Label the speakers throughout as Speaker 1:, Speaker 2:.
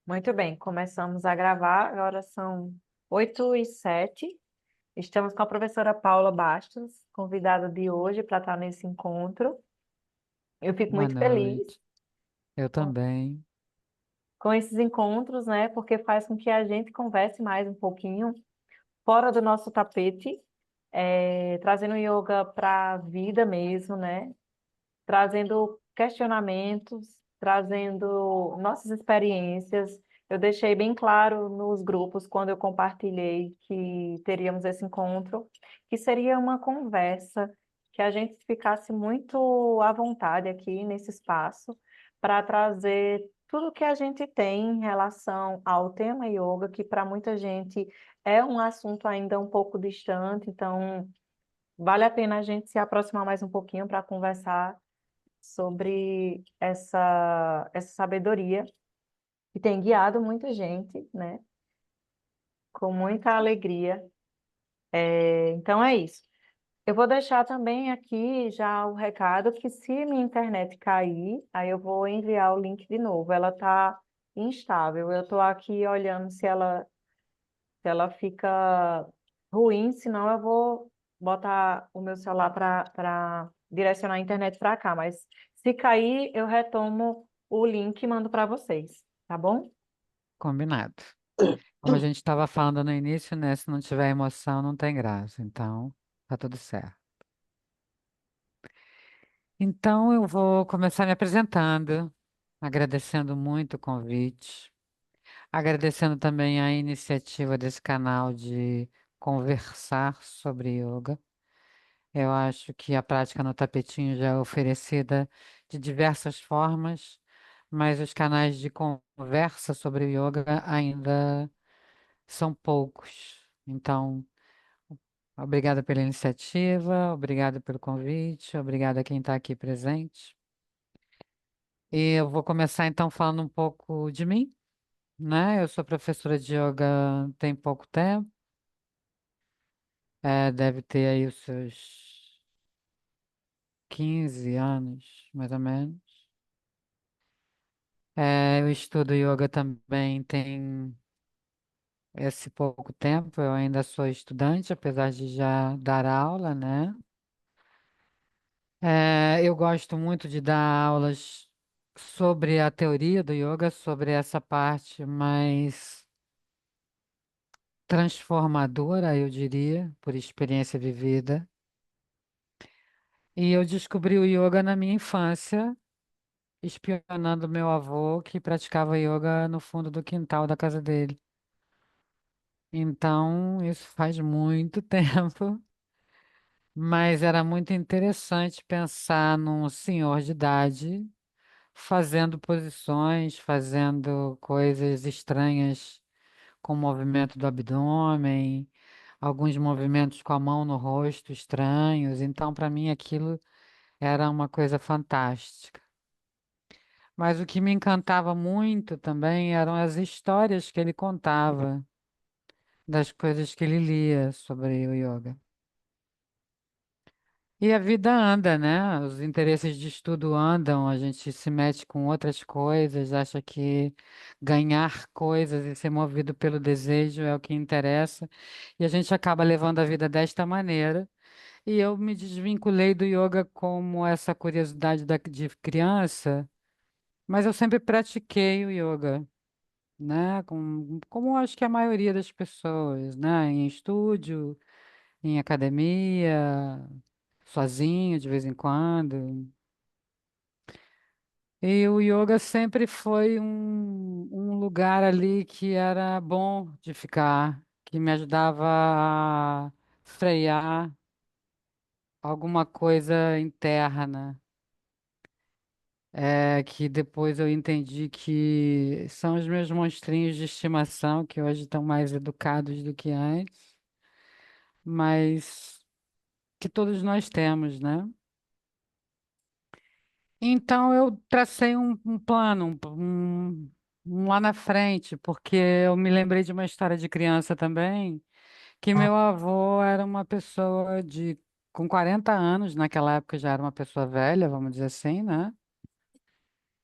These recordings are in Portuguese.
Speaker 1: Muito bem, começamos a gravar. Agora são 8h07. Estamos com a professora Paula Bastos, convidada de hoje para estar nesse encontro. Eu fico
Speaker 2: Boa
Speaker 1: muito feliz
Speaker 2: noite. Eu
Speaker 1: com,
Speaker 2: também.
Speaker 1: com esses encontros, né? Porque faz com que a gente converse mais um pouquinho fora do nosso tapete, trazendo yoga para a vida mesmo, né? Trazendo questionamentos, trazendo nossas experiências. Eu deixei bem claro nos grupos, quando eu compartilhei que teríamos esse encontro, que seria uma conversa, que a gente ficasse muito à vontade aqui nesse espaço, para trazer tudo que a gente tem em relação ao tema yoga, que para muita gente é um assunto ainda um pouco distante, então vale a pena a gente se aproximar mais um pouquinho para conversar sobre essa sabedoria que tem guiado muita gente, né? Com muita alegria. Então é isso. Eu vou deixar também aqui já o recado que se minha internet cair, aí eu vou enviar o link de novo. Ela está instável. Eu estou aqui olhando se ela fica ruim, senão eu vou botar o meu celular para direcionar a internet para cá. Mas se cair, eu retomo o link e mando para vocês, tá bom?
Speaker 2: Combinado. Como a gente estava falando no início, né? Se não tiver emoção, não tem graça. Então, tá tudo certo. Então, eu vou começar me apresentando, agradecendo muito o convite, agradecendo também a iniciativa desse canal de conversar sobre yoga. Eu acho que a prática no tapetinho já é oferecida de diversas formas, mas os canais de conversa sobre yoga ainda são poucos. Então, obrigada pela iniciativa, obrigada pelo convite, obrigada a quem está aqui presente. E eu vou começar então falando um pouco de mim, né? Eu sou professora de yoga tem pouco tempo, deve ter aí os seus 15 anos, mais ou menos. Eu estudo yoga também tem esse pouco tempo, eu ainda sou estudante, apesar de já dar aula, né? Eu gosto muito de dar aulas sobre a teoria do yoga, sobre essa parte mais transformadora, eu diria, por experiência vivida. E eu descobri o yoga na minha infância, espionando meu avô, que praticava yoga no fundo do quintal da casa dele. Então, isso faz muito tempo, mas era muito interessante pensar num senhor de idade fazendo posições, fazendo coisas estranhas com o movimento do abdômen, alguns movimentos com a mão no rosto estranhos. Então, para mim, aquilo era uma coisa fantástica. Mas o que me encantava muito também eram as histórias que ele contava das coisas que ele lia sobre o yoga. E a vida anda, né? Os interesses de estudo andam, a gente se mete com outras coisas, acha que ganhar coisas e ser movido pelo desejo é o que interessa, e a gente acaba levando a vida desta maneira. E eu me desvinculei do yoga como essa curiosidade de criança, mas eu sempre pratiquei o yoga, né? Como acho que a maioria das pessoas, né? Em estúdio, em academia, sozinho de vez em quando. E o yoga sempre foi um lugar ali que era bom de ficar, que me ajudava a frear alguma coisa interna. Que depois eu entendi que são os meus monstrinhos de estimação, que hoje estão mais educados do que antes, mas que todos nós temos, né? Então eu tracei um plano, um lá na frente, porque eu me lembrei de uma história de criança também, que meu avô era uma pessoa com 40 anos, naquela época já era uma pessoa velha, vamos dizer assim, né?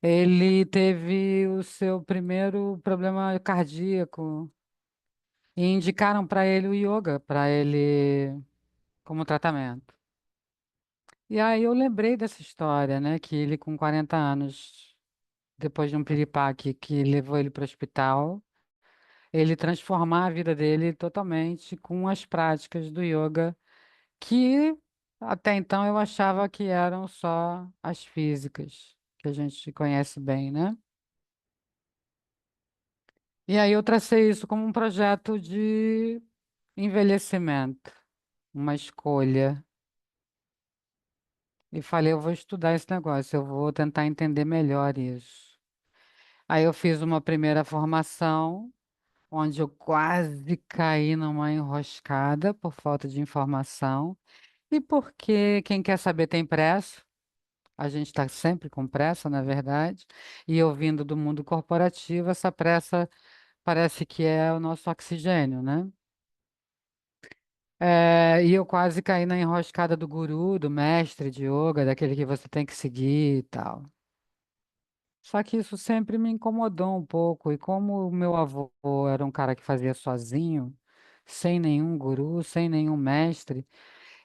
Speaker 2: Ele teve o seu primeiro problema cardíaco e indicaram para ele o yoga, para ele como tratamento. E aí eu lembrei dessa história, né, que ele com 40 anos, depois de um piripaque que levou ele para o hospital, ele transformar a vida dele totalmente com as práticas do yoga, que até então eu achava que eram só as físicas, que a gente conhece bem, né? E aí eu tracei isso como um projeto de envelhecimento, uma escolha. E falei, eu vou estudar esse negócio, eu vou tentar entender melhor isso. Aí eu fiz uma primeira formação, onde eu quase caí numa enroscada por falta de informação. E porque quem quer saber tem pressa, a gente está sempre com pressa, na verdade, e eu vindo do mundo corporativo, essa pressa parece que é o nosso oxigênio, né? E eu quase caí na enroscada do guru, do mestre de yoga, daquele que você tem que seguir e tal. Só que isso sempre me incomodou um pouco, e como o meu avô era um cara que fazia sozinho, sem nenhum guru, sem nenhum mestre,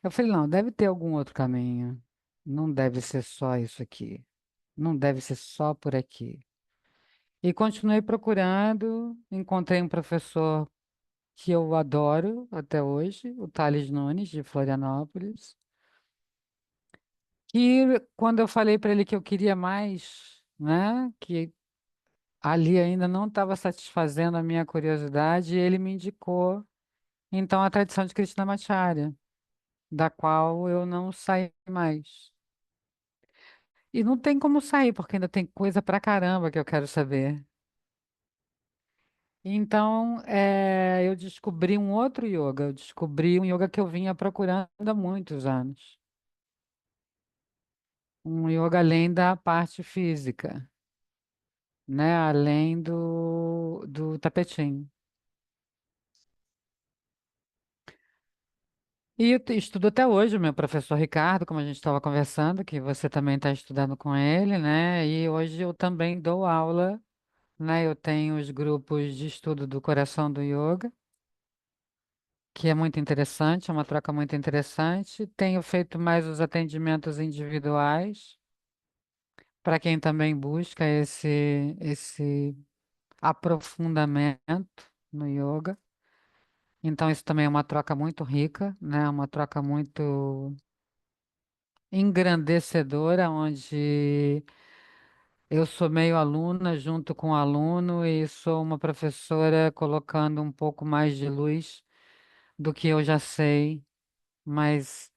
Speaker 2: eu falei, não, deve ter algum outro caminho. Não deve ser só isso aqui. Não deve ser só por aqui. E continuei procurando, encontrei um professor que eu adoro até hoje, o Thales Nunes, de Florianópolis. E quando eu falei para ele que eu queria mais, né, que ali ainda não estava satisfazendo a minha curiosidade, ele me indicou, então, a tradição de Krishnamacharya, da qual eu não saí mais. E não tem como sair, porque ainda tem coisa pra caramba que eu quero saber. Então, eu descobri um outro yoga, eu descobri um yoga que eu vinha procurando há muitos anos. Um yoga além da parte física, né? Além do tapetinho. E eu estudo até hoje, o meu professor Ricardo, como a gente estava conversando, que você também está estudando com ele, né? E hoje eu também dou aula, né? Eu tenho os grupos de estudo do coração do yoga, que é muito interessante, é uma troca muito interessante. Tenho feito mais os atendimentos individuais, para quem também busca esse aprofundamento no yoga. Então, isso também é uma troca muito rica, né? Uma troca muito engrandecedora, onde eu sou meio aluna junto com o aluno e sou uma professora colocando um pouco mais de luz do que eu já sei, mas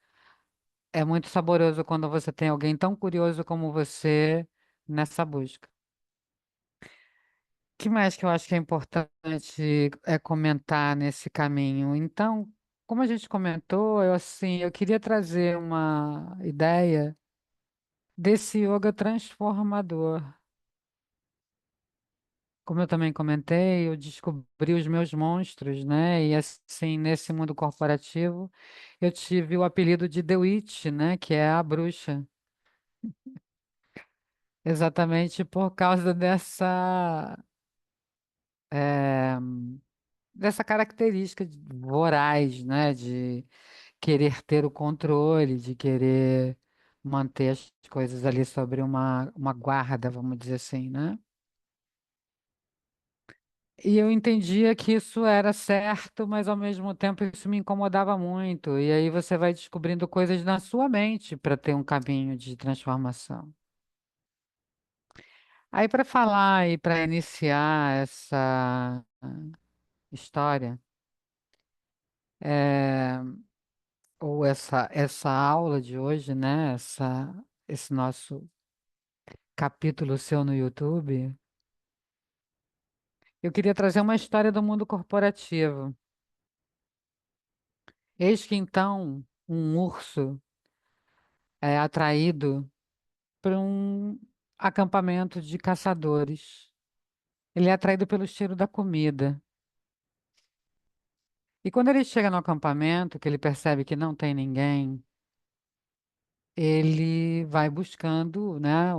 Speaker 2: é muito saboroso quando você tem alguém tão curioso como você nessa busca. O que mais que eu acho que é importante comentar nesse caminho? Então, como a gente comentou, eu queria trazer uma ideia desse yoga transformador. Como eu também comentei, eu descobri os meus monstros, né? E assim, nesse mundo corporativo, eu tive o apelido de The Witch, né? Que é a bruxa. Exatamente por causa eh, dessa característica voraz, né? De querer ter o controle, de querer manter as coisas ali sobre uma guarda, vamos dizer assim, né? E eu entendia que isso era certo, mas ao mesmo tempo isso me incomodava muito. E aí você vai descobrindo coisas na sua mente para ter um caminho de transformação. Aí para falar e para iniciar essa história, é, ou essa aula de hoje, né? Esse nosso capítulo seu no YouTube, eu queria trazer uma história do mundo corporativo. Eis que então um urso é atraído para um acampamento de caçadores. Ele é atraído pelo cheiro da comida. E quando ele chega no acampamento, que ele percebe que não tem ninguém, ele vai buscando, né?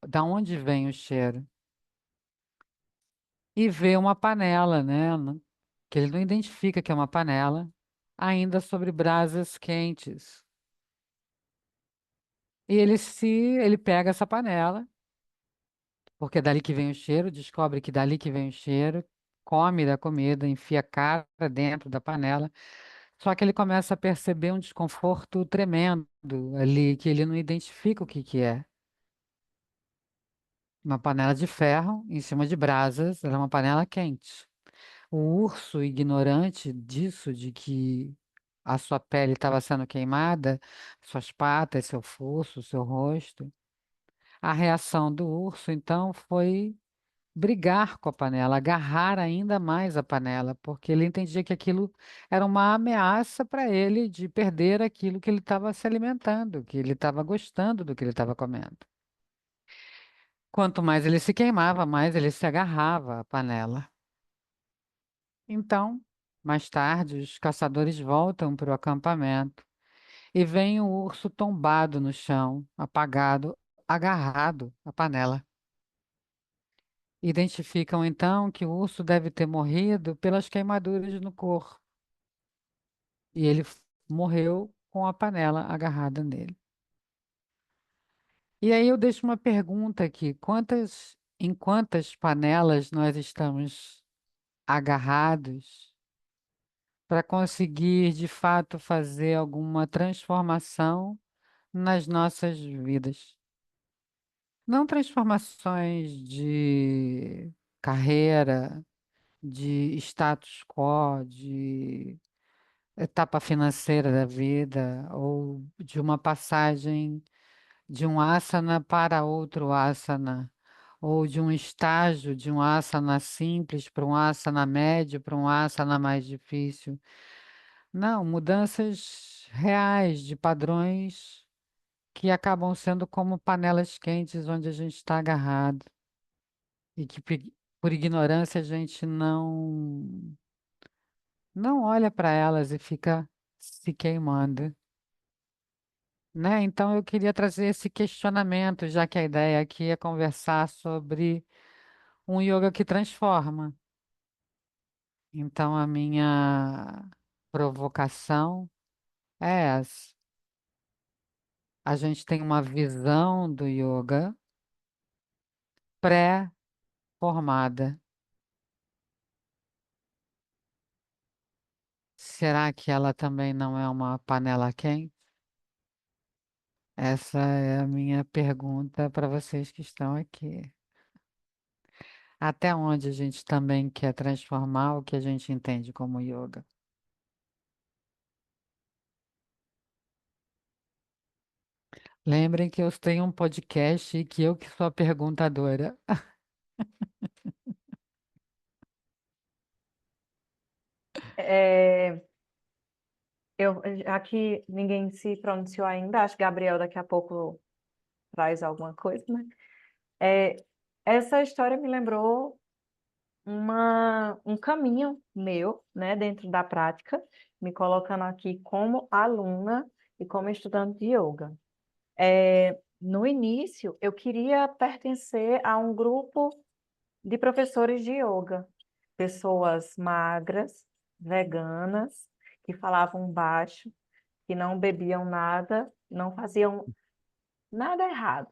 Speaker 2: da onde vem o cheiro. E vê uma panela, né? Que ele não identifica que é uma panela, ainda sobre brasas quentes. E ele pega essa panela, porque é dali que vem o cheiro, descobre que dali que vem o cheiro, come da comida, enfia a cara dentro da panela. Só que ele começa a perceber um desconforto tremendo ali, que ele não identifica o que que é. Uma panela de ferro em cima de brasas, era uma panela quente. O urso, ignorante disso, de que a sua pele estava sendo queimada, suas patas, seu fosso, seu rosto, a reação do urso, então, foi brigar com a panela, agarrar ainda mais a panela, porque ele entendia que aquilo era uma ameaça para ele de perder aquilo que ele estava se alimentando, que ele estava gostando do que ele estava comendo. Quanto mais ele se queimava, mais ele se agarrava à panela. Então, mais tarde, os caçadores voltam para o acampamento e veem o urso tombado no chão, apagado, agarrado à panela. Identificam então que o urso deve ter morrido pelas queimaduras no corpo e ele morreu com a panela agarrada nele. E aí eu deixo uma pergunta aqui: em quantas panelas nós estamos agarrados para conseguir de fato fazer alguma transformação nas nossas vidas? Não transformações de carreira, de status quo, de etapa financeira da vida, ou de uma passagem de um asana para outro asana, ou de um estágio de um asana simples para um asana médio, para um asana mais difícil. Não, mudanças reais de padrões que acabam sendo como panelas quentes onde a gente está agarrado e que por ignorância a gente não olha para elas e fica se queimando, né? Então eu queria trazer esse questionamento, já que a ideia aqui é conversar sobre um yoga que transforma. Então a minha provocação é essa. A gente tem uma visão do yoga pré-formada. Será que ela também não é uma panela quente? Essa é a minha pergunta para vocês que estão aqui. Até onde a gente também quer transformar o que a gente entende como yoga? Lembrem que eu tenho um podcast e que eu que sou a perguntadora.
Speaker 1: É, aqui ninguém se pronunciou ainda, acho que Gabriel daqui a pouco traz alguma coisa, né? É, essa história me lembrou um caminho meu, né, dentro da prática, me colocando aqui como aluna e como estudante de yoga. No início, eu queria pertencer a um grupo de professores de yoga, pessoas magras, veganas, que falavam baixo, que não bebiam nada, não faziam nada errado.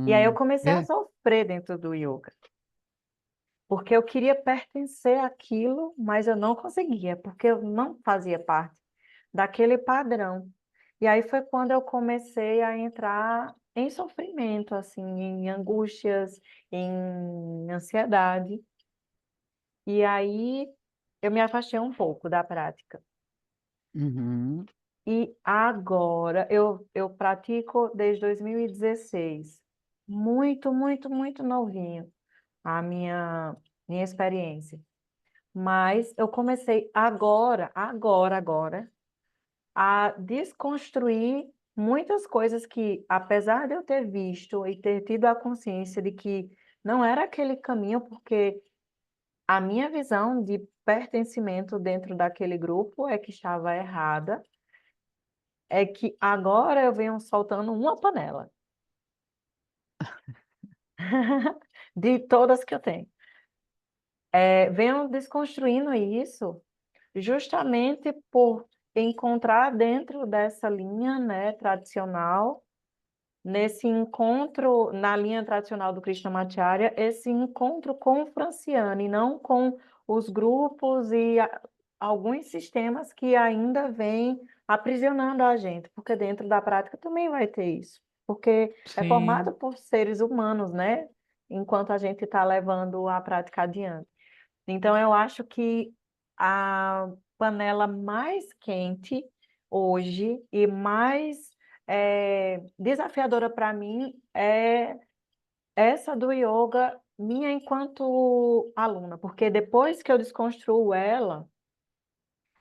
Speaker 1: E aí eu
Speaker 2: Uhum.
Speaker 1: comecei a sofrer dentro do yoga, porque eu queria pertencer àquilo, mas eu não conseguia, porque eu não fazia parte daquele padrão. E aí foi quando eu comecei a entrar em sofrimento, assim, em angústias, em ansiedade. E aí eu me afastei um pouco da prática.
Speaker 2: Uhum.
Speaker 1: E agora eu pratico desde 2016. Muito, muito, muito novinho a minha experiência. Mas eu comecei agora, a desconstruir muitas coisas que, apesar de eu ter visto e ter tido a consciência de que não era aquele caminho, porque a minha visão de pertencimento dentro daquele grupo é que estava errada, é que agora eu venho soltando uma panela. de todas que eu tenho. Venho desconstruindo isso justamente por encontrar dentro dessa linha, né, tradicional, nesse encontro, na linha tradicional do Krishnamacharya, esse encontro com o Franciano e não com os grupos e alguns sistemas que ainda vêm aprisionando a gente, porque dentro da prática também vai ter isso, porque é formado
Speaker 2: Sim,
Speaker 1: por seres humanos, né? Enquanto a gente está levando a prática adiante. Então, eu acho que a panela mais quente hoje e mais desafiadora para mim é essa do yoga, minha enquanto aluna, porque depois que eu desconstruo ela,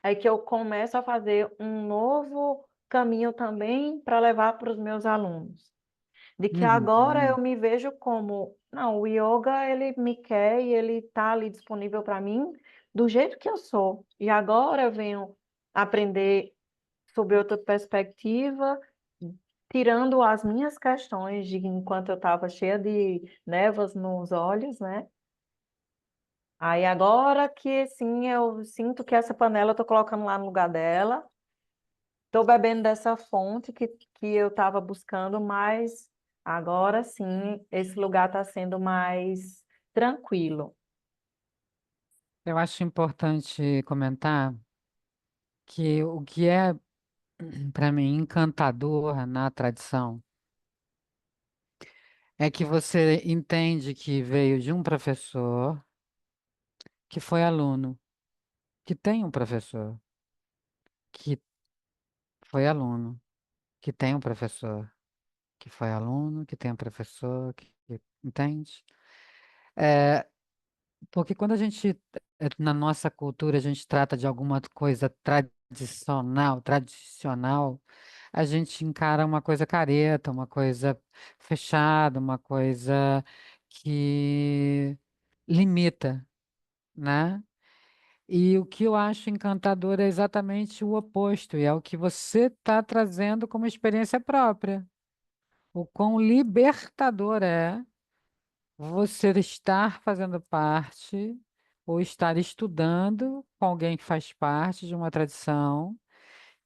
Speaker 1: é que eu começo a fazer um novo caminho também para levar para os meus alunos. De que agora eu
Speaker 2: uhum.
Speaker 1: me vejo como, não, o yoga ele me quer e ele está ali disponível para mim do jeito que eu sou. E agora eu venho aprender sobre outra perspectiva, tirando as minhas questões de enquanto eu estava cheia de névoas nos olhos, né? Aí agora que sim, eu sinto que essa panela eu estou colocando lá no lugar dela, estou bebendo dessa fonte que eu estava buscando, mas agora sim, esse lugar está sendo mais tranquilo.
Speaker 2: Eu acho importante comentar que o que é, para mim, encantador na tradição é que você entende que veio de um professor que foi aluno, que tem um professor, que foi aluno, que tem um professor, que foi aluno, que tem um professor, entende? É, porque quando a gente, na nossa cultura, a gente trata de alguma coisa tradicional, a gente encara uma coisa careta, uma coisa fechada, uma coisa que limita, né? E o que eu acho encantador é exatamente o oposto, e é o que você está trazendo como experiência própria. O quão libertador é você estar fazendo parte ou estar estudando com alguém que faz parte de uma tradição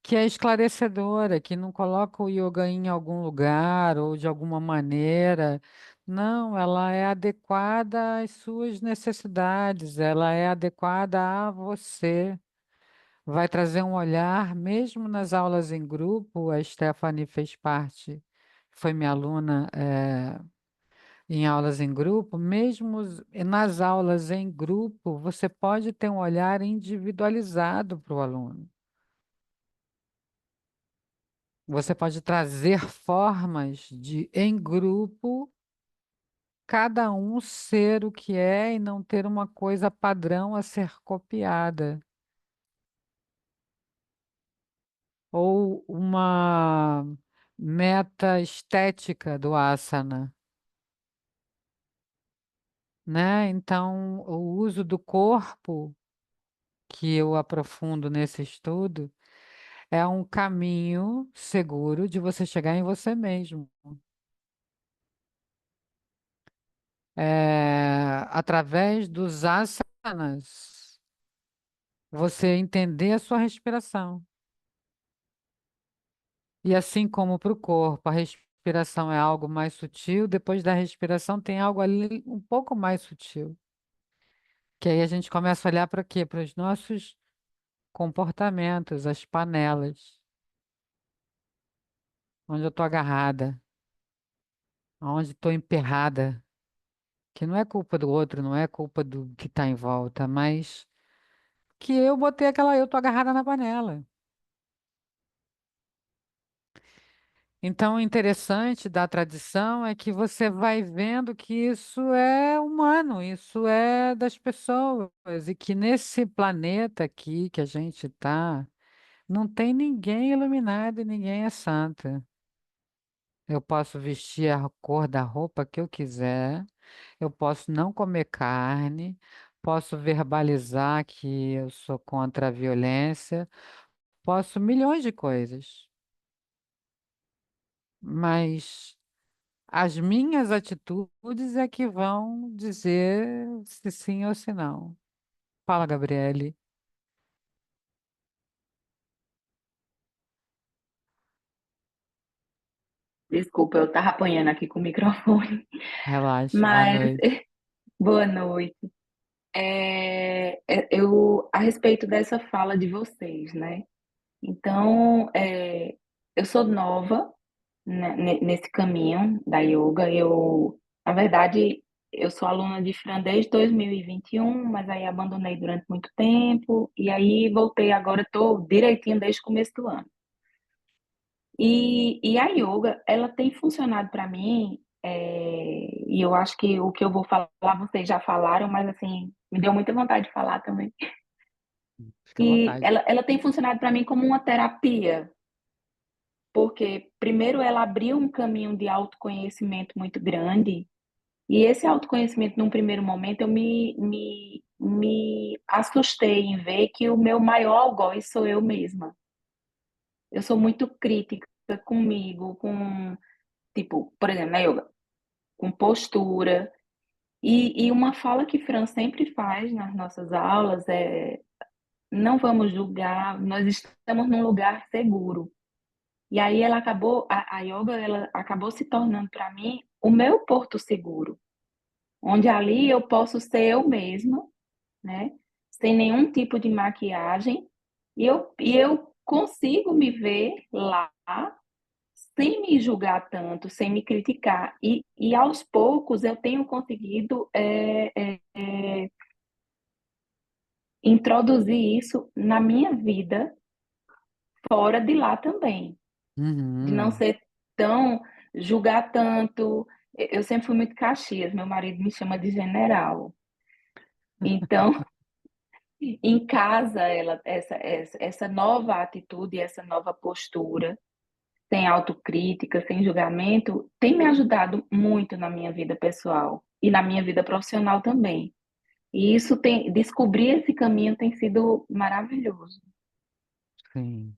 Speaker 2: que é esclarecedora, que não coloca o yoga em algum lugar ou de alguma maneira. Não, ela é adequada às suas necessidades, ela é adequada a você. Vai trazer um olhar, mesmo nas aulas em grupo, a Stephanie fez parte, foi minha aluna, em aulas em grupo, mesmo nas aulas em grupo, você pode ter um olhar individualizado para o aluno. Você pode trazer formas de, em grupo, cada um ser o que é e não ter uma coisa padrão a ser copiada. Ou uma meta estética do asana, né? Então, o uso do corpo, que eu aprofundo nesse estudo, é um caminho seguro de você chegar em você mesmo. Através dos asanas, você entender a sua respiração. E assim como para o corpo, a respiração é algo mais sutil, depois da respiração tem algo ali um pouco mais sutil. Que aí a gente começa a olhar para quê? Para os nossos comportamentos, as panelas, onde eu estou agarrada, onde estou emperrada, que não é culpa do outro, não é culpa do que está em volta, mas que eu botei aquela, eu estou agarrada na panela. Então, o interessante da tradição é que você vai vendo que isso é humano, isso é das pessoas, e que nesse planeta aqui que a gente está, não tem ninguém iluminado e ninguém é santo. Eu posso vestir a cor da roupa que eu quiser, eu posso não comer carne, posso verbalizar que eu sou contra a violência, posso milhões de coisas, mas As minhas atitudes é que vão dizer se sim ou se não. Fala, Gabriele.
Speaker 3: Desculpa, eu tava apanhando aqui com o microfone.
Speaker 2: Relaxa. Boa
Speaker 3: Mas
Speaker 2: noite.
Speaker 3: boa noite. Eu a respeito dessa fala de vocês, né? Então, eu sou nova, né, nesse caminho da yoga. Na verdade, eu sou aluna de Fran desde 2021, mas aí abandonei durante muito tempo e aí voltei agora, estou direitinho desde o começo do ano. E a yoga, ela tem funcionado para mim, e eu acho que o que eu vou falar, vocês já falaram, mas assim, me deu muita vontade de falar também.
Speaker 2: Fica à
Speaker 3: E
Speaker 2: vontade.
Speaker 3: ela tem funcionado para mim como uma terapia, porque primeiro ela abriu um caminho de autoconhecimento muito grande, e esse autoconhecimento, num primeiro momento, eu me assustei em ver que o meu maior algoz sou eu mesma. Eu sou muito crítica comigo, com, tipo, por exemplo, na yoga, com postura. E uma fala que Fran sempre faz nas nossas aulas é: não vamos julgar, nós estamos num lugar seguro. E aí a yoga, ela acabou se tornando para mim o meu porto seguro, onde ali eu posso ser eu mesma, né? Sem nenhum tipo de maquiagem, e eu consigo me ver lá sem me julgar tanto, sem me criticar. E aos poucos eu tenho conseguido introduzir isso na minha vida, fora de lá também, de não
Speaker 2: Uhum.
Speaker 3: ser tão, julgar tanto. Eu sempre fui muito Caxias, meu marido me chama de general. Então, em casa, essa nova atitude, essa nova postura, sem autocrítica, sem julgamento, tem me ajudado muito na minha vida pessoal e na minha vida profissional também. E descobrir esse caminho tem sido maravilhoso.
Speaker 2: Sim.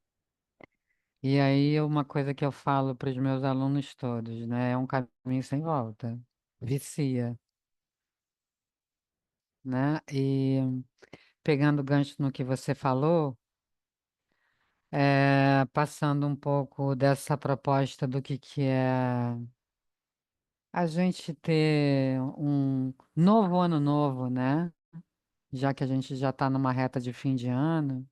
Speaker 2: E aí, uma coisa que eu falo para os meus alunos todos, né? É um caminho sem volta. Vicia, né? E pegando o gancho no que você falou, passando um pouco dessa proposta do que é a gente ter um novo ano novo, né? Já que a gente já está numa reta de fim de ano.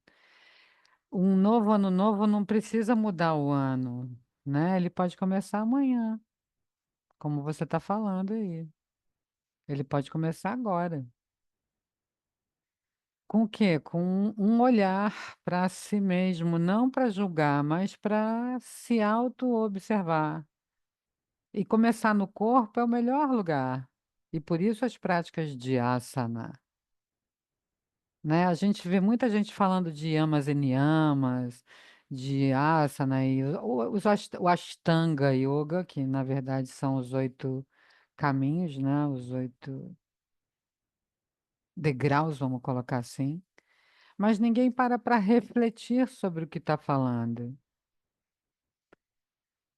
Speaker 2: Um novo ano novo não precisa mudar o ano, né? Ele pode começar amanhã, como você está falando aí. Ele pode começar agora. Com o quê? Com um olhar para si mesmo, não para julgar, mas para se auto-observar. E começar no corpo é o melhor lugar. E por isso as práticas de asana, né? A gente vê muita gente falando de yamas e niyamas, de asana e o Ashtanga Yoga, que na verdade são os 8 caminhos, né? Os 8 degraus, vamos colocar assim. Mas ninguém para refletir sobre o que está falando.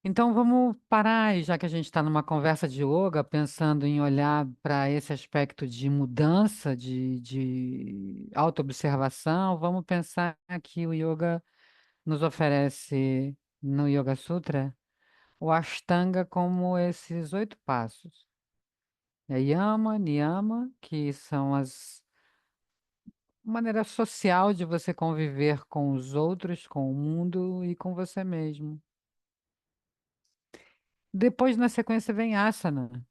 Speaker 2: Então vamos parar, e já que a gente está numa conversa de yoga, pensando em olhar para esse aspecto de mudança, de autoobservação, vamos pensar que o yoga nos oferece no Yoga Sutra o Ashtanga como esses 8 passos. É Yama, Niyama, que são as maneira social de você conviver com os outros, com o mundo e com você mesmo. Depois, na sequência, vem asana.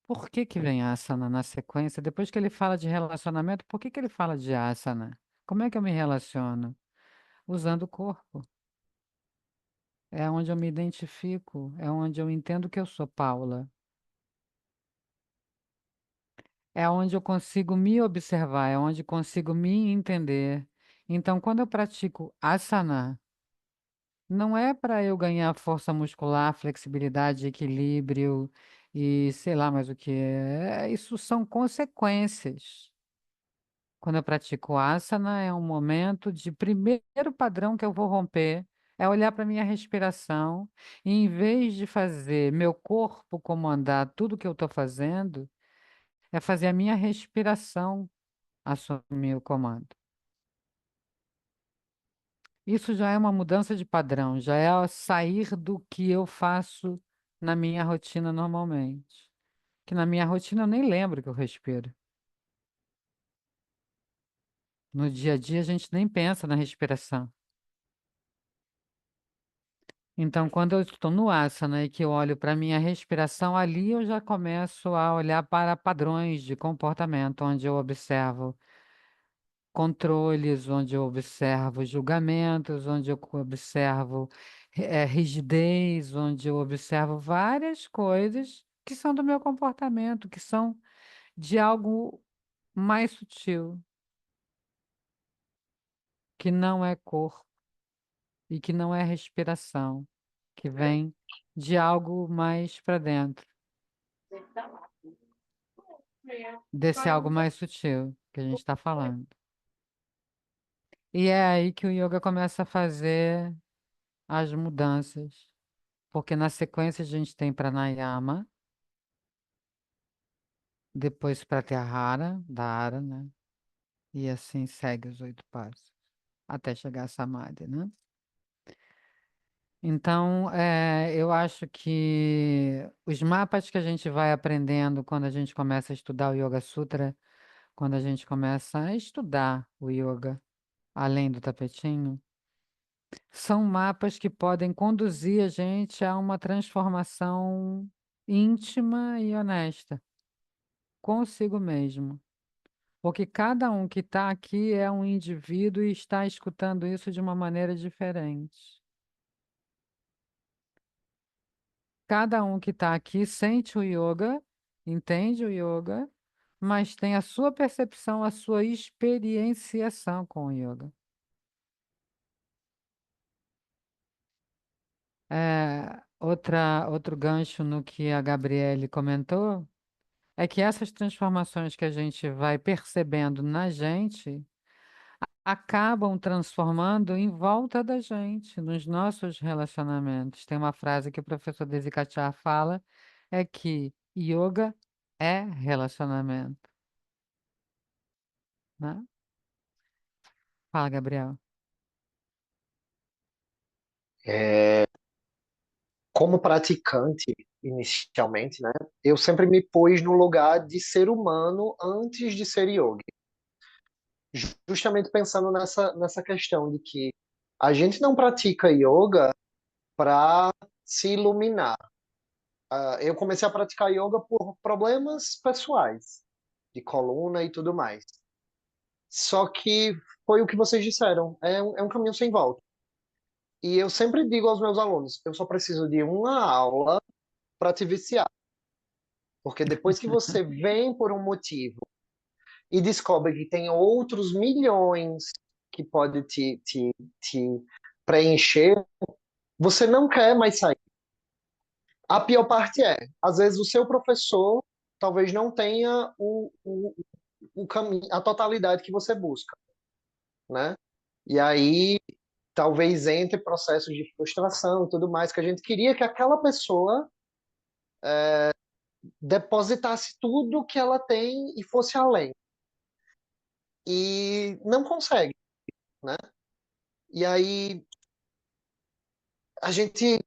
Speaker 2: Por que que vem asana na sequência? Depois que ele fala de relacionamento, por que que ele fala de asana? Como é que eu me relaciono? Usando o corpo. É onde eu me identifico, é onde eu entendo que eu sou Paula. É onde eu consigo me observar, é onde consigo me entender. Então, quando eu pratico asana, não é para eu ganhar força muscular, flexibilidade, equilíbrio e sei lá mais o que é. Isso são consequências. Quando eu pratico asana, é um momento de primeiro padrão que eu vou romper. é olhar para minha respiração e, em vez de fazer meu corpo comandar tudo que eu estou fazendo, é fazer a minha respiração assumir o comando. Isso já é uma mudança de padrão, já é sair do que eu faço na minha rotina normalmente. Que na minha rotina eu nem lembro que eu respiro. No dia a dia a gente nem pensa na respiração. Então, quando eu estou no asana e que eu olho para a minha respiração, ali eu já começo a olhar para padrões de comportamento, onde eu observo controles, onde eu observo julgamentos, onde eu observo rigidez, onde eu observo várias coisas que são do meu comportamento, que são de algo mais sutil, que não é corpo e que não é respiração, que vem de algo mais para dentro, desse algo mais sutil que a gente está falando. E é aí que o yoga começa a fazer as mudanças. Porque na sequência a gente tem pranayama, depois pratyahara, dara, né? E assim segue os 8 passos, até chegar a samadhi, né? Então, eu acho que os mapas que a gente vai aprendendo quando a gente começa a estudar o Yoga Sutra, quando a gente começa a estudar o yoga além do tapetinho, são mapas que podem conduzir a gente a uma transformação íntima e honesta consigo mesmo. Porque cada um que está aqui é um indivíduo e está escutando isso de uma maneira diferente. Cada um que está aqui sente o yoga, entende o yoga, mas tem a sua percepção, a sua experienciação com o yoga. Outro gancho no que a Gabriele comentou é que essas transformações que a gente vai percebendo na gente acabam transformando em volta da gente, nos nossos relacionamentos. Tem uma frase que o professor Desi Kachar fala, é que yoga é relacionamento, né? Fala, Gabriel.
Speaker 4: Como praticante, inicialmente, né, eu sempre me pus no lugar de ser humano antes de ser yogi. Justamente pensando nessa questão de que a gente não pratica yoga para se iluminar. Eu comecei a praticar yoga por problemas pessoais, de coluna e tudo mais. Só que foi o que vocês disseram, é um caminho sem volta. E eu sempre digo aos meus alunos, eu só preciso de uma aula para te viciar. Porque depois que você vem por um motivo e descobre que tem outros milhões que pode te preencher, você não quer mais sair. A pior parte é, às vezes o seu professor talvez não tenha o caminho, a totalidade que você busca, né? E aí talvez entre processos de frustração e tudo mais, que a gente queria que aquela pessoa depositasse tudo que ela tem e fosse além. E não consegue, né? E aí a gente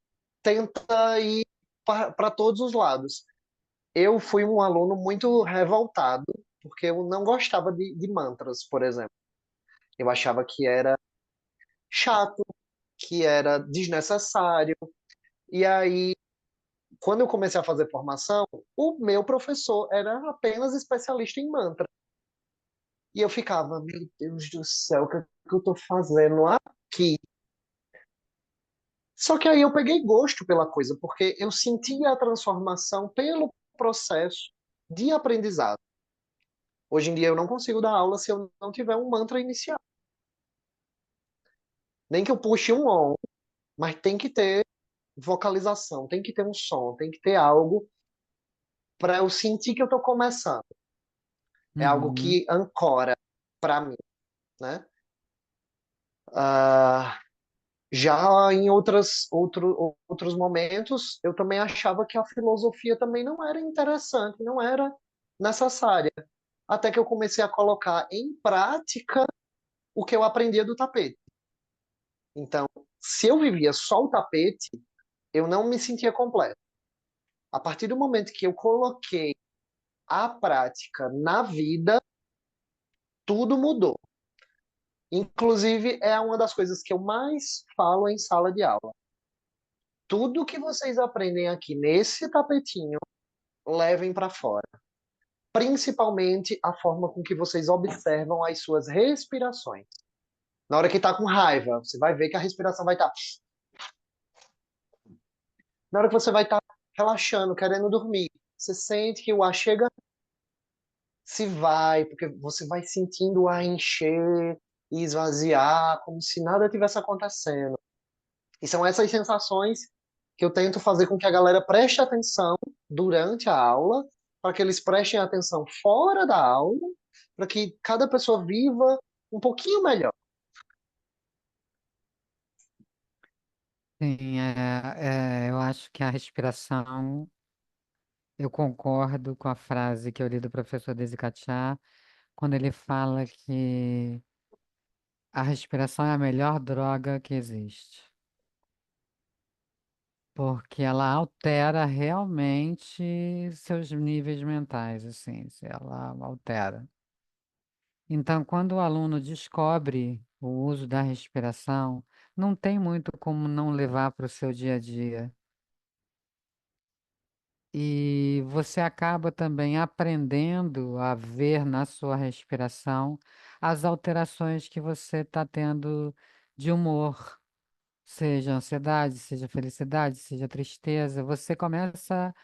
Speaker 4: tenta ir para todos os lados. Eu fui um aluno muito revoltado, porque eu não gostava de mantras, por exemplo. Eu achava que era chato, que era desnecessário. E aí, quando eu comecei a fazer formação, o meu professor era apenas especialista em mantra. E eu ficava, meu Deus do céu, o que eu estou fazendo aqui? Só que aí eu peguei gosto pela coisa, porque eu sentia a transformação pelo processo de aprendizado. Hoje em dia eu não consigo dar aula se eu não tiver um mantra inicial. Nem que eu puxe um on, mas tem que ter vocalização, tem que ter um som, tem que ter algo para eu sentir que eu estou começando. É algo
Speaker 2: Uhum.
Speaker 4: que ancora para mim, né? Ah, Já em outros momentos, eu também achava que a filosofia também não era interessante, não era necessária. Até que eu comecei a colocar em prática o que eu aprendia do tapete. Então, se eu vivia só o tapete, eu não me sentia completo. A partir do momento que eu coloquei a prática na vida, tudo mudou. Inclusive, é uma das coisas que eu mais falo em sala de aula. Tudo que vocês aprendem aqui nesse tapetinho, levem para fora. Principalmente a forma com que vocês observam as suas respirações. Na hora que está com raiva, você vai ver que a respiração vai estar. Na hora que você vai estar relaxando, querendo dormir, você sente que o ar chega, se vai, porque você vai sentindo o ar encher e esvaziar, como se nada tivesse acontecendo. E são essas sensações que eu tento fazer com que a galera preste atenção durante a aula, para que eles prestem atenção fora da aula, para que cada pessoa viva um pouquinho melhor.
Speaker 2: Sim, eu acho que a respiração, eu concordo com a frase que eu li do professor Desicatiá, quando ele fala que a respiração é a melhor droga que existe, porque ela altera realmente seus níveis mentais, assim, ela altera. Então, quando o aluno descobre o uso da respiração, não tem muito como não levar para o seu dia a dia. E você acaba também aprendendo a ver na sua respiração as alterações que você está tendo de humor, seja ansiedade, seja felicidade, seja tristeza. Você começa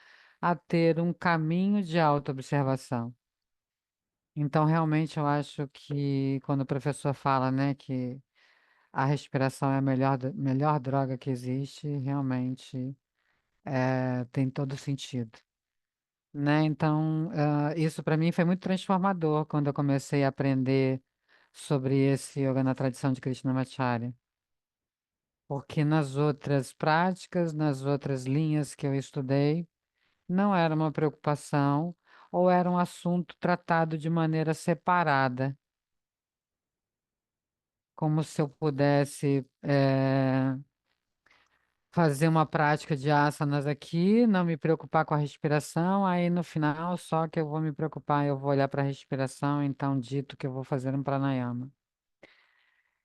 Speaker 2: a ter um caminho de autoobservação. Então, realmente, eu acho que quando o professor fala, né, que a respiração é a melhor droga que existe, realmente tem todo sentido. Né? Então, isso para mim foi muito transformador quando eu comecei a aprender sobre esse yoga na tradição de Krishnamacharya. Porque nas outras práticas, nas outras linhas que eu estudei, não era uma preocupação ou era um assunto tratado de maneira separada, como se eu pudesse fazer uma prática de asanas aqui, não me preocupar com a respiração, aí no final só que eu vou me preocupar, eu vou olhar para a respiração, então dito que eu vou fazer um pranayama.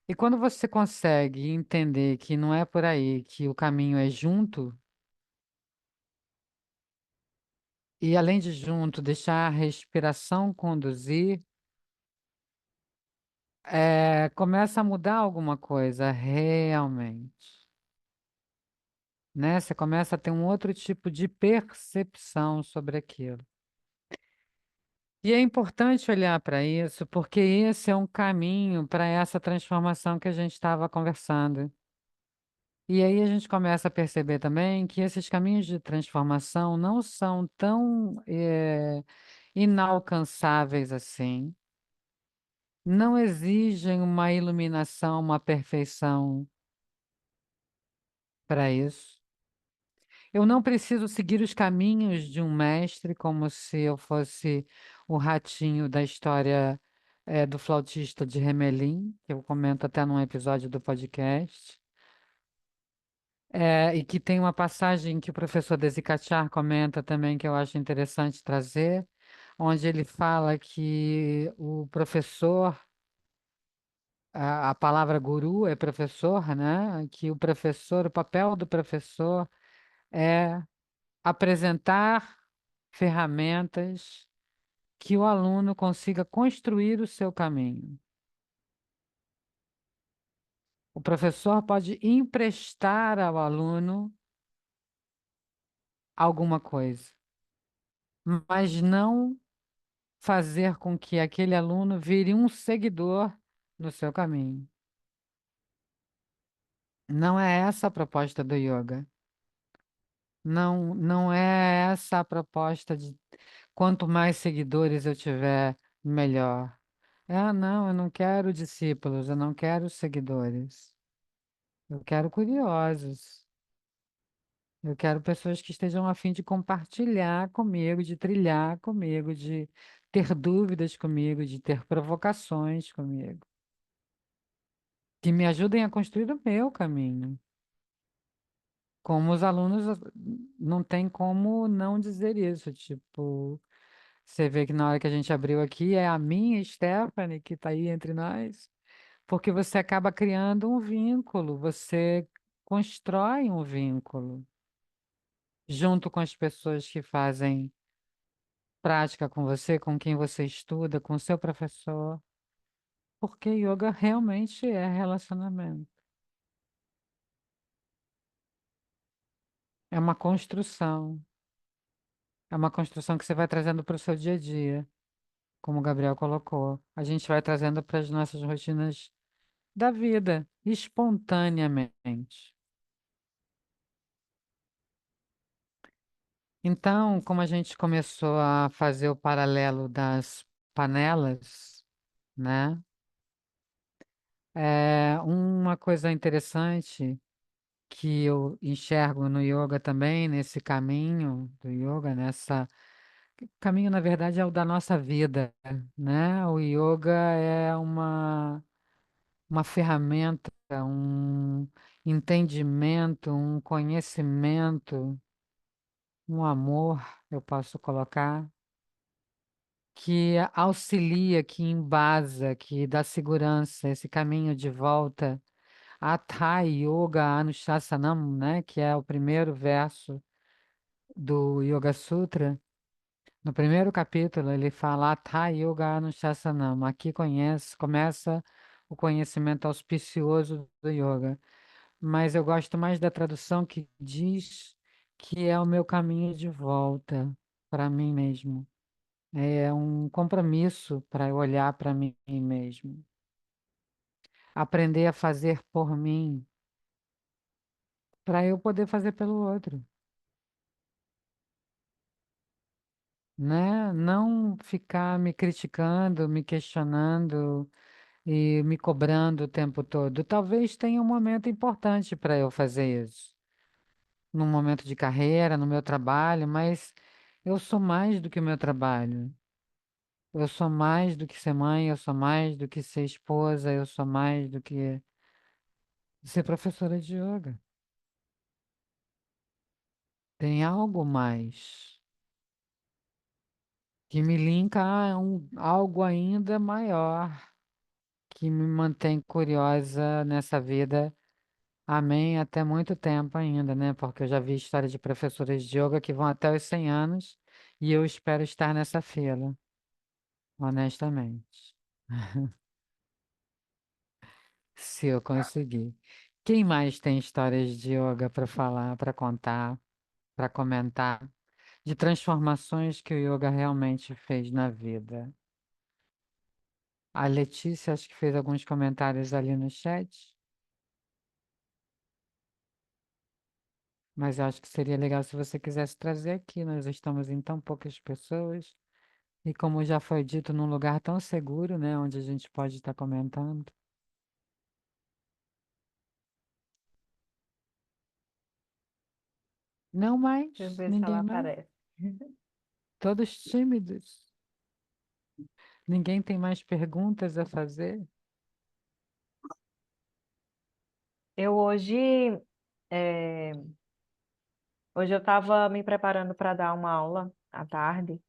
Speaker 2: E quando você consegue entender que não é por aí, que o caminho é junto, e além de junto, deixar a respiração conduzir, começa a mudar alguma coisa realmente. Né? Você começa a ter um outro tipo de percepção sobre aquilo. E é importante olhar para isso, porque esse é um caminho para essa transformação que a gente estava conversando. E aí a gente começa a perceber também que esses caminhos de transformação não são tão inalcançáveis assim, não exigem uma iluminação, uma perfeição para isso. Eu não preciso seguir os caminhos de um mestre como se eu fosse o ratinho da história do flautista de Remelin, que eu comento até num episódio do podcast, e que tem uma passagem que o professor Desikachar comenta também que eu acho interessante trazer, onde ele fala que o professor, a palavra guru é professor, né? Que o professor, o papel do professor é apresentar ferramentas que o aluno consiga construir o seu caminho. O professor pode emprestar ao aluno alguma coisa, mas não fazer com que aquele aluno vire um seguidor no seu caminho. Não é essa a proposta do yoga. Não, não é essa a proposta de quanto mais seguidores eu tiver, melhor. Não, eu não quero discípulos, eu não quero seguidores. Eu quero curiosos. Eu quero pessoas que estejam a fim de compartilhar comigo, de trilhar comigo, de ter dúvidas comigo, de ter provocações comigo, que me ajudem a construir o meu caminho. Como os alunos, não tem como não dizer isso. Tipo, você vê que na hora que a gente abriu aqui, é a minha Stephanie que está aí entre nós, porque você acaba criando um vínculo, você constrói um vínculo junto com as pessoas que fazem prática com você, com quem você estuda, com o seu professor, porque yoga realmente é relacionamento. É uma construção. É uma construção que você vai trazendo para o seu dia a dia, como o Gabriel colocou. A gente vai trazendo para as nossas rotinas da vida, espontaneamente. Então, como a gente começou a fazer o paralelo das panelas, né? É uma coisa interessante que eu enxergo no yoga também, nesse caminho do yoga, nessa caminho, na verdade, é o da nossa vida, né? O yoga é uma ferramenta, um entendimento, um conhecimento, um amor, eu posso colocar, que auxilia, que embasa, que dá segurança, esse caminho de volta. Hatha Yoga Anushasana, né, que é o primeiro verso do Yoga Sutra. No primeiro capítulo, ele fala Hatha Yoga Anushasana. Aqui começa o conhecimento auspicioso do yoga. Mas eu gosto mais da tradução que diz que é o meu caminho de volta para mim mesmo. É um compromisso para eu olhar para mim mesmo. Aprender a fazer por mim, para eu poder fazer pelo outro. Né? Não ficar me criticando, me questionando e me cobrando o tempo todo. Talvez tenha um momento importante para eu fazer isso, num momento de carreira, no meu trabalho, mas eu sou mais do que o meu trabalho. Eu sou mais do que ser mãe, eu sou mais do que ser esposa, eu sou mais do que ser professora de yoga. Tem algo mais que me linka a algo ainda maior, que me mantém curiosa nessa vida. Amém, até muito tempo ainda, né? Porque eu já vi história de professoras de yoga que vão até os 100 anos e eu espero estar nessa fila, honestamente, se eu conseguir. Quem mais tem histórias de yoga para falar, para contar, para comentar, de transformações que o yoga realmente fez na vida? A Letícia, acho que fez alguns comentários ali no chat. Mas eu acho que seria legal se você quisesse trazer aqui. Nós estamos em tão poucas pessoas. E como já foi dito, num lugar tão seguro, né? Onde a gente pode estar comentando. Não
Speaker 1: Deixa eu
Speaker 2: mais,
Speaker 1: ver se ela
Speaker 2: ninguém mais.
Speaker 1: aparece.
Speaker 2: Todos tímidos. Ninguém tem mais perguntas a fazer.
Speaker 1: Eu eh, hoje eu estava me preparando para dar uma aula à tarde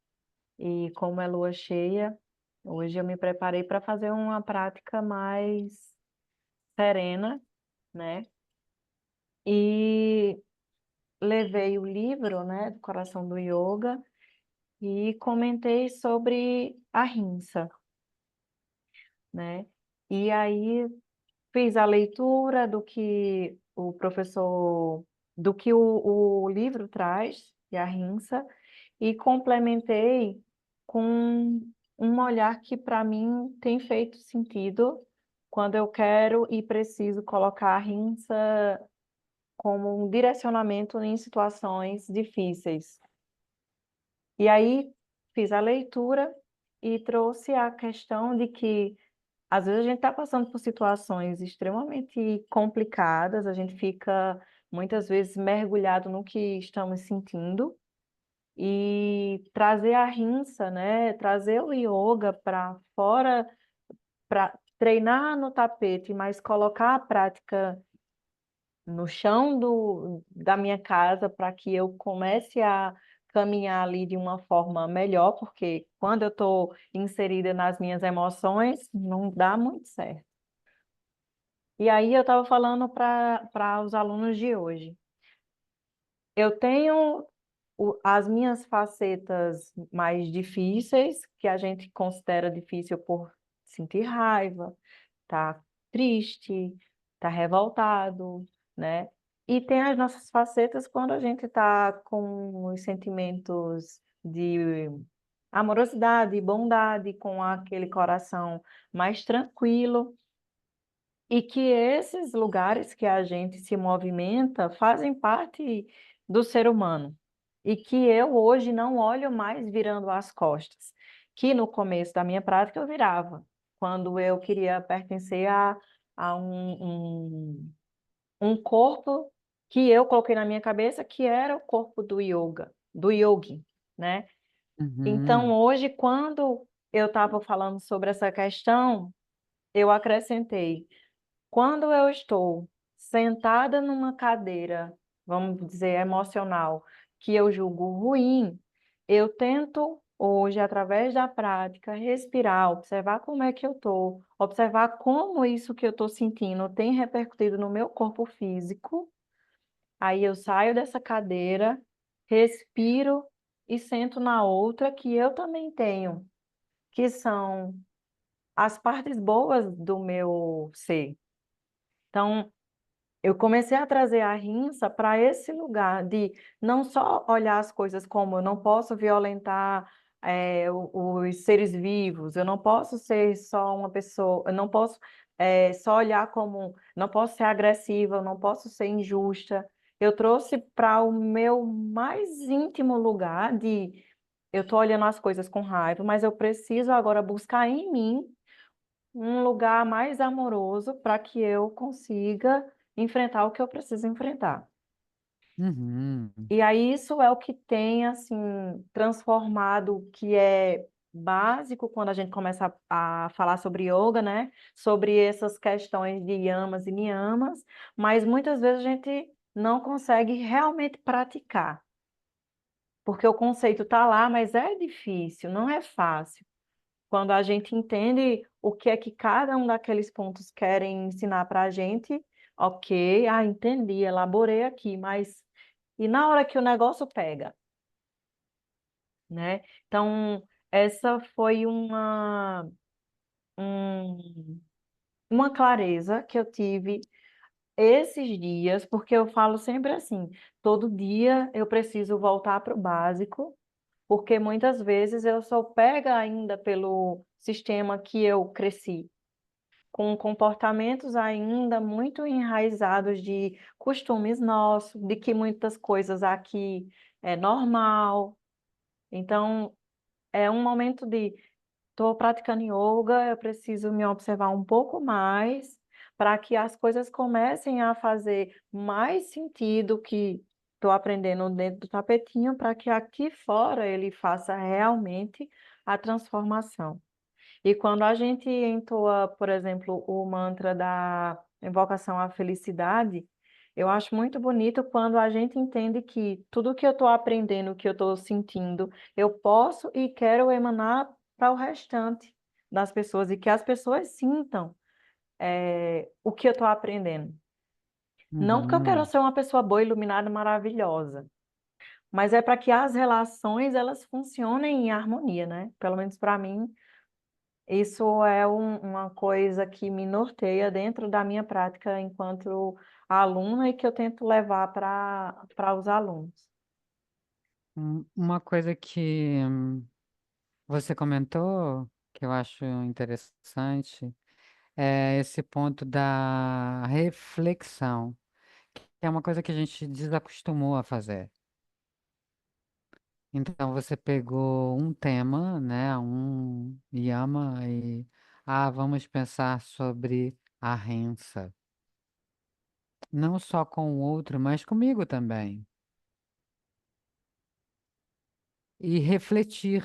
Speaker 1: e como é lua cheia, hoje eu me preparei para fazer uma prática mais serena, né? E levei o livro, né, do Coração do Yoga e comentei sobre a rinça, né? E aí fiz a leitura do que o professor, do que o livro traz, e a rinça, e complementei com um olhar que para mim tem feito sentido quando eu quero e preciso colocar a rinça como um direcionamento em situações difíceis. E aí fiz a leitura e trouxe a questão de que às vezes a gente está passando por situações extremamente complicadas, a gente fica muitas vezes mergulhado no que estamos sentindo e trazer a rinça, né? Trazer o yoga para fora, para treinar no tapete, mas colocar a prática no chão da minha casa para que eu comece a caminhar ali de uma forma melhor, porque quando eu estou inserida nas minhas emoções, não dá muito certo. E aí eu estava falando para os alunos de hoje. Eu tenho as minhas facetas mais difíceis, que a gente considera difícil por sentir raiva, tá triste, tá revoltado, né? E tem as nossas facetas quando a gente está com os sentimentos de amorosidade, bondade, com aquele coração mais tranquilo. E que esses lugares que a gente se movimenta fazem parte do ser humano. E que eu hoje não olho mais virando as costas, que no começo da minha prática eu virava, quando eu queria pertencer a um corpo que eu coloquei na minha cabeça que era o corpo do yoga, do yogi, né? Então,
Speaker 2: Uhum.
Speaker 1: hoje, quando eu estava falando sobre essa questão, eu acrescentei quando eu estou sentada numa cadeira, vamos dizer, emocional, que eu julgo ruim, eu tento hoje, através da prática, respirar, observar como é que eu estou, observar como isso que eu estou sentindo tem repercutido no meu corpo físico. Aí eu saio dessa cadeira, respiro e sento na outra que eu também tenho, que são as partes boas do meu ser. Então, eu comecei a trazer a rinça para esse lugar de não só olhar as coisas como eu não posso violentar os seres vivos, eu não posso ser só uma pessoa, eu não posso só olhar como, não posso ser agressiva, eu não posso ser injusta. Eu trouxe para o meu mais íntimo lugar de eu estou olhando as coisas com raiva, mas eu preciso agora buscar em mim um lugar mais amoroso para que eu consiga enfrentar o que eu preciso enfrentar.
Speaker 2: Uhum.
Speaker 1: E aí isso é o que tem assim transformado o que é básico quando a gente começa a falar sobre yoga, né? Sobre essas questões de yamas e niyamas, mas muitas vezes a gente não consegue realmente praticar, porque o conceito está lá, mas é difícil, não é fácil. Quando a gente entende o que é que cada um daqueles pontos querem ensinar para a gente, ok, entendi, elaborei aqui, mas e na hora que o negócio pega, né? Então, essa foi um- uma clareza que eu tive esses dias, porque eu falo sempre assim, todo dia eu preciso voltar para o básico, porque muitas vezes eu sou pega ainda pelo sistema que eu cresci, com comportamentos ainda muito enraizados de costumes nossos, de que muitas coisas aqui é normal. Então, é um momento de estou praticando yoga, eu preciso me observar um pouco mais para que as coisas comecem a fazer mais sentido que estou aprendendo dentro do tapetinho, para que aqui fora ele faça realmente a transformação. E quando a gente entoa, por exemplo, o mantra da invocação à felicidade, eu acho muito bonito quando a gente entende que tudo que eu estou aprendendo, que eu estou sentindo, eu posso e quero emanar para o restante das pessoas e que as pessoas sintam o que eu estou aprendendo. Não porque eu quero
Speaker 2: Uhum.
Speaker 1: ser uma pessoa boa, iluminada, maravilhosa, mas é para que as relações elas funcionem em harmonia, né? Pelo menos para mim, isso é uma coisa que me norteia dentro da minha prática enquanto aluna e que eu tento levar para os alunos.
Speaker 2: Uma coisa que você comentou, que eu acho interessante, é esse ponto da reflexão, que é uma coisa que a gente desacostumou a fazer. Então você pegou um tema, né, um yama e Vamos pensar sobre a rença, não só com o outro, mas comigo também. E refletir,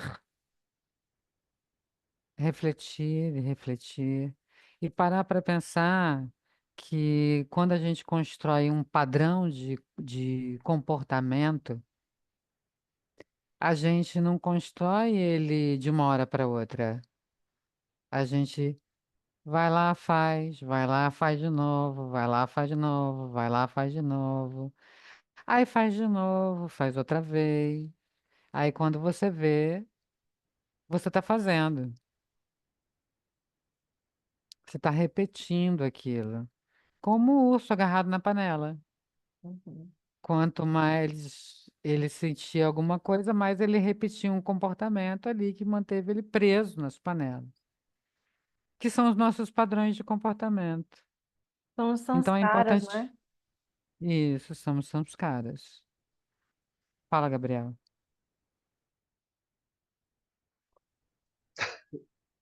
Speaker 2: refletir e refletir. E parar para pensar que quando a gente constrói um padrão de comportamento, a gente não constrói ele de uma hora para outra. A gente vai lá, faz de novo, vai lá, faz de novo, vai lá, faz de novo. Aí faz de novo, faz outra vez. Aí quando você vê, você está fazendo. Você está repetindo aquilo. Como o urso agarrado na panela.
Speaker 1: Uhum.
Speaker 2: Quanto mais ele sentia alguma coisa, mais ele repetia um comportamento ali que manteve ele preso nas panelas, que são os nossos padrões de comportamento.
Speaker 1: São os
Speaker 2: Então é
Speaker 1: caras,
Speaker 2: importante.
Speaker 1: né?
Speaker 2: Isso, são os caras. Fala, Gabriel.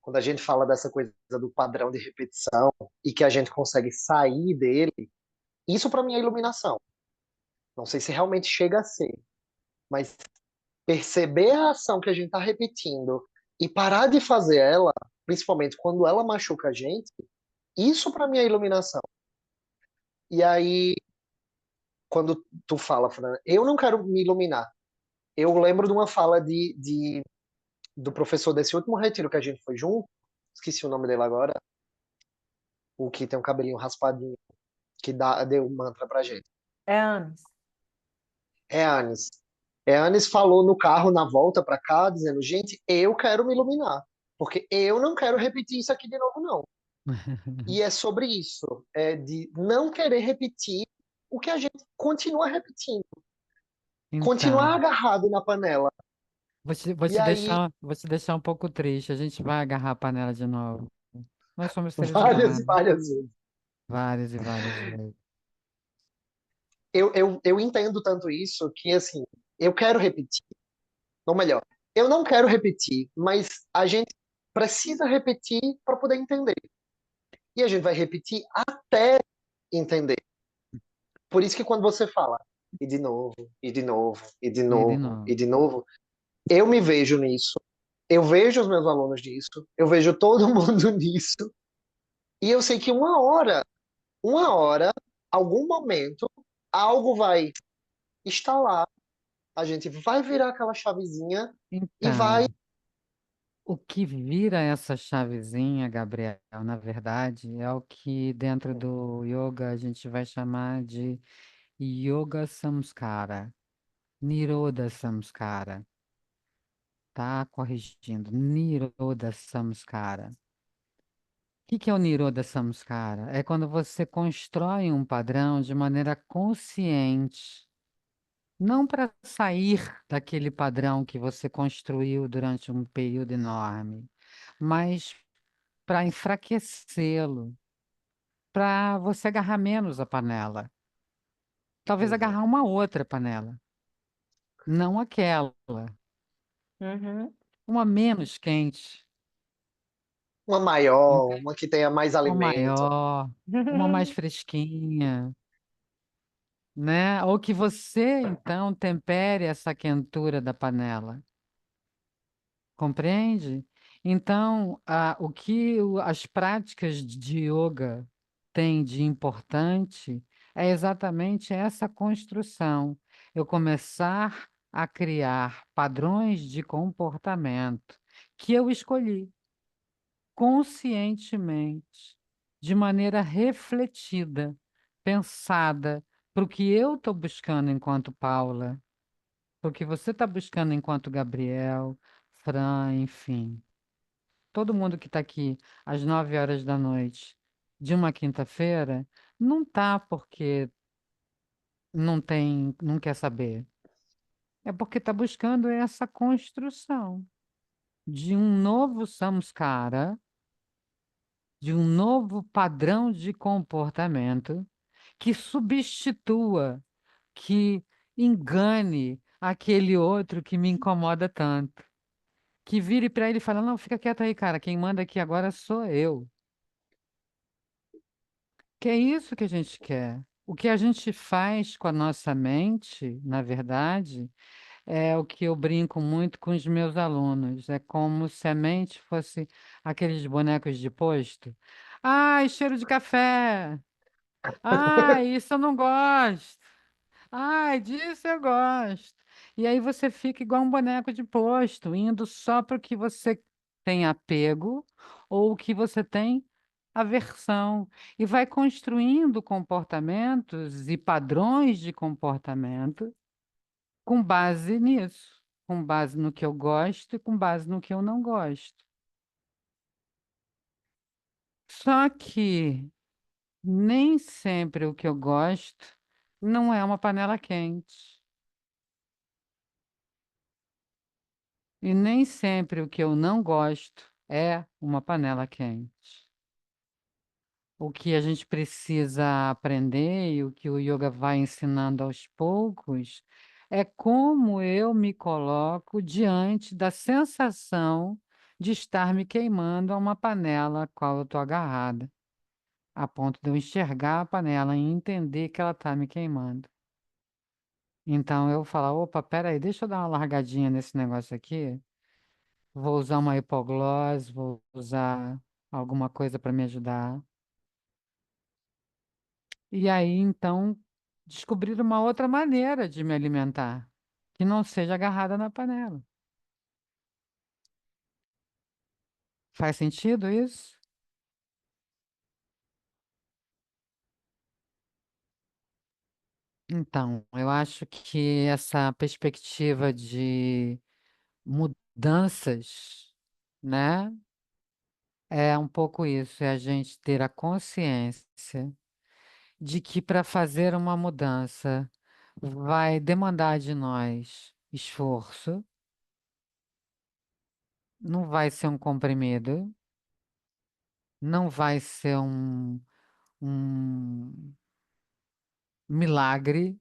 Speaker 4: Quando a gente fala dessa coisa do padrão de repetição e que a gente consegue sair dele, isso para mim é iluminação. Não sei se realmente chega a ser, mas perceber a ação que a gente está repetindo e parar de fazer ela, principalmente quando ela machuca a gente, isso para mim é iluminação. E aí, quando tu fala, Fran, eu não quero me iluminar. Eu lembro de uma fala do professor desse último retiro que a gente foi junto, esqueci o nome dele agora, o que tem um cabelinho raspadinho, que deu um mantra pra gente.
Speaker 1: É anos.
Speaker 4: É Anis. É Anis falou no carro na volta pra cá, dizendo, gente, eu quero me iluminar, porque eu não quero repetir isso aqui de novo, não. E é sobre isso, é de não querer repetir o que a gente continua repetindo, continuar
Speaker 2: Então,
Speaker 4: agarrado na panela.
Speaker 2: vou
Speaker 4: E
Speaker 2: te
Speaker 4: aí,
Speaker 2: vou te deixar um pouco triste. A gente vai agarrar a panela de novo. Nós somos seres
Speaker 4: várias e
Speaker 2: humanos,
Speaker 4: várias vezes.
Speaker 2: várias e várias vezes.
Speaker 4: Eu entendo tanto isso que, assim, eu quero repetir. Ou melhor, eu não quero repetir, mas a gente precisa repetir para poder entender. E a gente vai repetir até entender. Por isso que quando você fala, e de novo, e de novo, e de
Speaker 2: E de
Speaker 4: novo,
Speaker 2: novo.
Speaker 4: e de novo, eu me vejo nisso. Eu vejo os meus alunos nisso, eu vejo todo mundo nisso, e eu sei que uma hora, algum momento, algo vai estalar, a gente vai virar aquela chavezinha e vai.
Speaker 2: Então, o que vira essa chavezinha, Gabriel, na verdade, é o que dentro do yoga a gente vai chamar de Yoga Samskara, Niroda Samskara, tá? Corrigindo, Niroda Samskara. O que que é o Niroda Samskara? É quando você constrói um padrão de maneira consciente, não para sair daquele padrão que você construiu durante um período enorme, mas para enfraquecê-lo, para você agarrar menos a panela. Talvez
Speaker 4: Uhum.
Speaker 2: agarrar uma outra panela, não aquela,
Speaker 1: Uhum.
Speaker 2: uma menos quente,
Speaker 4: Uma maior,
Speaker 2: entende?
Speaker 4: uma que tenha mais
Speaker 2: Uma
Speaker 4: alimento.
Speaker 2: maior, uma mais fresquinha, né? Ou que você, então, tempere essa quentura da panela. Compreende? Então, o que as práticas de yoga têm de importante é exatamente essa construção. Eu começar a criar padrões de comportamento que eu escolhi conscientemente, de maneira refletida, pensada, para o que eu estou buscando enquanto Paula, para o que você está buscando enquanto Gabriel, Fran, enfim. Todo mundo que está aqui às 9 horas da noite de uma quinta-feira não tá porque não quer saber. É porque está buscando essa construção de um novo samskara, de um novo padrão de comportamento que substitua, que engane aquele outro que me incomoda tanto, que vire para ele e fale, não, fica quieto aí, cara, quem manda aqui agora sou eu. Que é isso que a gente quer. O que a gente faz com a nossa mente, na verdade, é o que eu brinco muito com os meus alunos. É como se a mente fosse aqueles bonecos de posto. Ai, cheiro de café! Ai, isso eu não gosto! Ai, disso eu gosto. E aí você fica igual um boneco de posto, indo só para o que você tem apego ou o que você tem aversão. E vai construindo comportamentos e padrões de comportamento com base nisso, com base no que eu gosto e com base no que eu não gosto. Só que nem sempre o que eu gosto não é uma panela quente. E nem sempre o que eu não gosto é uma panela quente. O que a gente precisa aprender e o que o yoga vai ensinando aos poucos é como eu me coloco diante da sensação de estar me queimando a uma panela a qual eu estou agarrada, a ponto de eu enxergar a panela e entender que ela está me queimando. Então eu falo, opa, peraí, deixa eu dar uma largadinha nesse negócio aqui. Vou usar uma hipoglose, vou usar alguma coisa para me ajudar. E aí, então, descobrir uma outra maneira de me alimentar, que não seja agarrada na panela. Faz sentido isso? Então, eu acho que essa perspectiva de mudanças, né, é um pouco isso, é a gente ter a consciência de que para fazer uma mudança vai demandar de nós esforço, não vai ser um comprimido, não vai ser um milagre,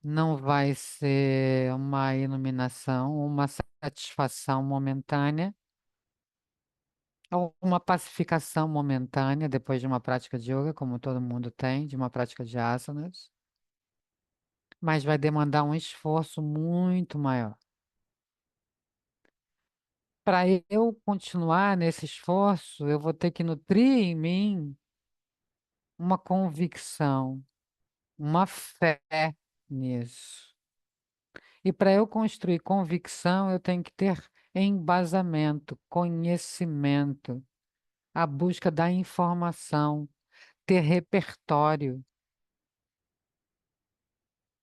Speaker 2: não vai ser uma iluminação, uma satisfação momentânea, ou uma pacificação momentânea depois de uma prática de yoga, como todo mundo tem, de uma prática de asanas, mas vai demandar um esforço muito maior. Para eu continuar nesse esforço, eu vou ter que nutrir em mim uma convicção, uma fé nisso. E para eu construir convicção, eu tenho que ter embasamento, conhecimento, a busca da informação, ter repertório.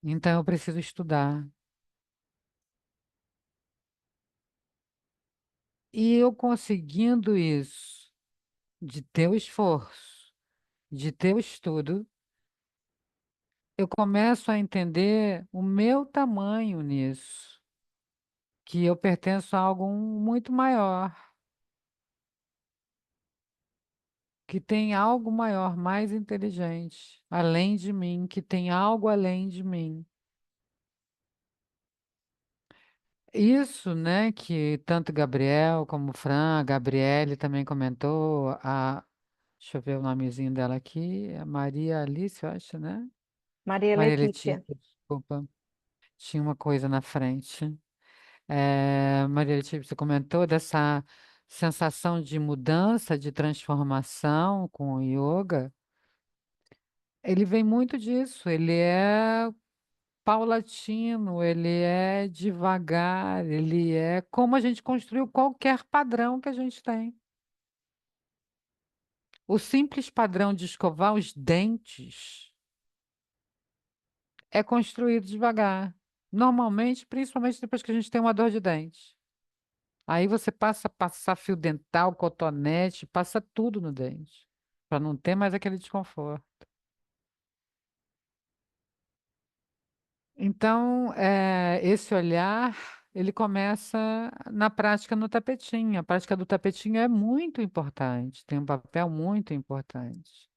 Speaker 2: Então eu preciso estudar. E eu conseguindo isso, de ter o esforço, de ter o estudo, eu começo a entender o meu tamanho nisso, que eu pertenço a algo muito maior, que tem algo maior, mais inteligente, além de mim, que tem algo além de mim. Isso, né, que tanto Gabriel como Fran, a Gabriele também comentou, deixa eu ver o nomezinho dela aqui, é Maria Alice, eu acho, né?
Speaker 1: Maria
Speaker 2: Maria Letícia,
Speaker 1: Letícia.
Speaker 2: desculpa, tinha uma coisa na frente. Maria Letícia, você comentou dessa sensação de mudança, de transformação com o yoga. Ele vem muito disso, ele é paulatino, ele é devagar, ele é como a gente construiu qualquer padrão que a gente tem. O simples padrão de escovar os dentes é construído devagar. Normalmente, principalmente depois que a gente tem uma dor de dente. Aí você passa a passar fio dental, cotonete, passa tudo no dente, para não ter mais aquele desconforto. Então, esse olhar, ele começa na prática no tapetinho. A prática do tapetinho é muito importante, tem um papel muito importante.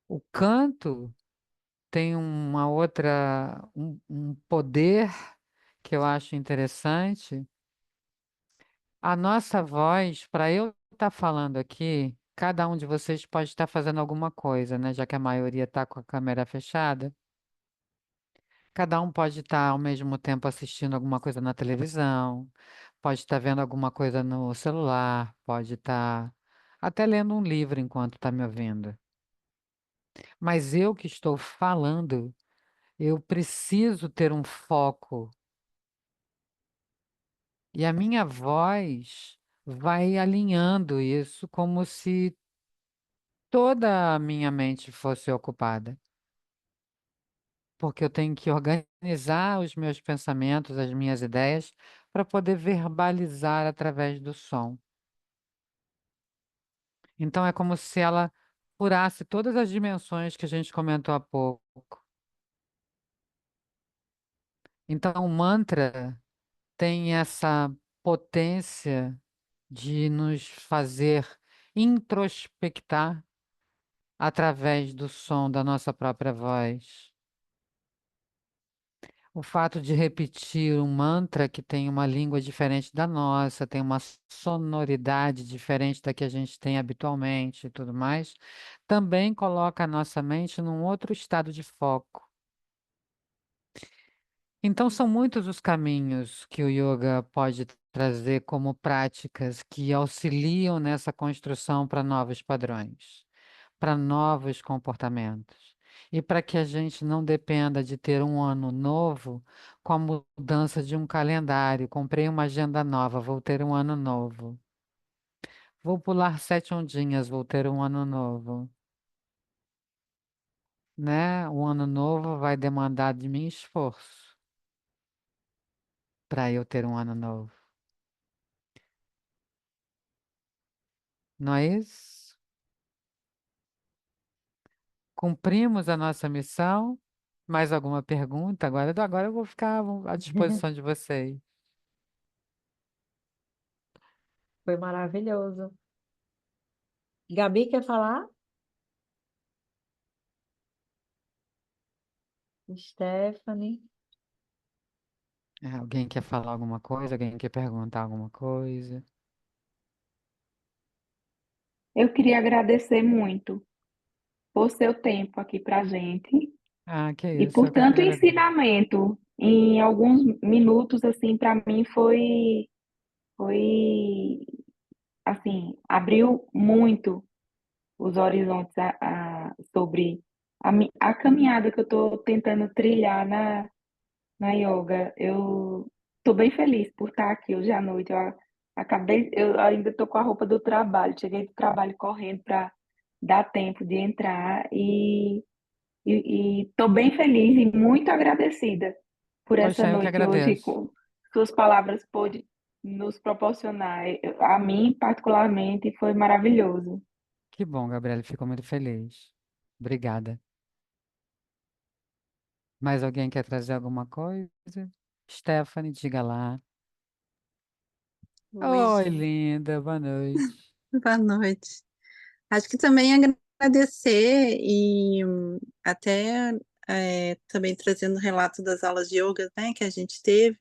Speaker 2: O canto tem um poder que eu acho interessante, A nossa voz, para eu estar falando aqui, cada um de vocês pode estar fazendo alguma coisa, né? Já que a maioria está com a câmera fechada. Cada um pode estar ao mesmo tempo assistindo alguma coisa na televisão, pode estar vendo alguma coisa no celular, pode estar até lendo um livro enquanto está me ouvindo. Mas eu que estou falando, eu preciso ter um foco. E a minha voz vai alinhando isso como se toda a minha mente fosse ocupada. Porque eu tenho que organizar os meus pensamentos, as minhas ideias, para poder verbalizar através do som. Então é como se ela curasse todas as dimensões que a gente comentou há pouco. Então o mantra tem essa potência de nos fazer introspectar através do som da nossa própria voz. O fato de repetir um mantra que tem uma língua diferente da nossa, tem uma sonoridade diferente da que a gente tem habitualmente e tudo mais, também coloca a nossa mente num outro estado de foco. Então, são muitos os caminhos que o yoga pode trazer como práticas que auxiliam nessa construção para novos padrões, para novos comportamentos. E para que a gente não dependa de ter um ano novo com a mudança de um calendário. Comprei uma agenda nova, vou ter um ano novo. Vou pular 7 ondinhas, vou ter um ano novo. Né? O ano novo vai demandar de mim esforço para eu ter um ano novo. Não é isso? Cumprimos a nossa missão. Mais alguma pergunta? Agora eu vou ficar à disposição de vocês.
Speaker 1: Foi maravilhoso. Gabi, quer falar? Stephanie?
Speaker 2: Alguém quer falar alguma coisa? Alguém quer perguntar alguma coisa?
Speaker 3: Eu queria agradecer muito por seu tempo aqui para gente
Speaker 2: Ah, que
Speaker 3: e
Speaker 2: isso,
Speaker 3: por
Speaker 2: eu que
Speaker 3: tanto
Speaker 2: agradeço.
Speaker 3: ensinamento. Em alguns minutos, assim, para mim foi, assim, abriu muito os horizontes sobre a caminhada que eu estou tentando trilhar na yoga. Eu estou bem feliz por estar aqui hoje à noite. Eu ainda estou com a roupa do trabalho, cheguei do trabalho correndo para dar tempo de entrar e estou bem feliz e muito agradecida por essa
Speaker 2: Poxa, eu que
Speaker 3: noite hoje,
Speaker 2: agradeço.
Speaker 3: com suas palavras pôde nos proporcionar. A mim, particularmente, foi maravilhoso.
Speaker 2: Que bom, Gabriela, fico muito feliz. Obrigada. Mais alguém quer trazer alguma coisa? Stephanie, diga lá.
Speaker 5: Oi,
Speaker 2: Oi,
Speaker 5: gente.
Speaker 2: linda, boa noite.
Speaker 5: Boa noite. Acho que também agradecer e até também trazendo o relato das aulas de yoga, né, que a gente teve,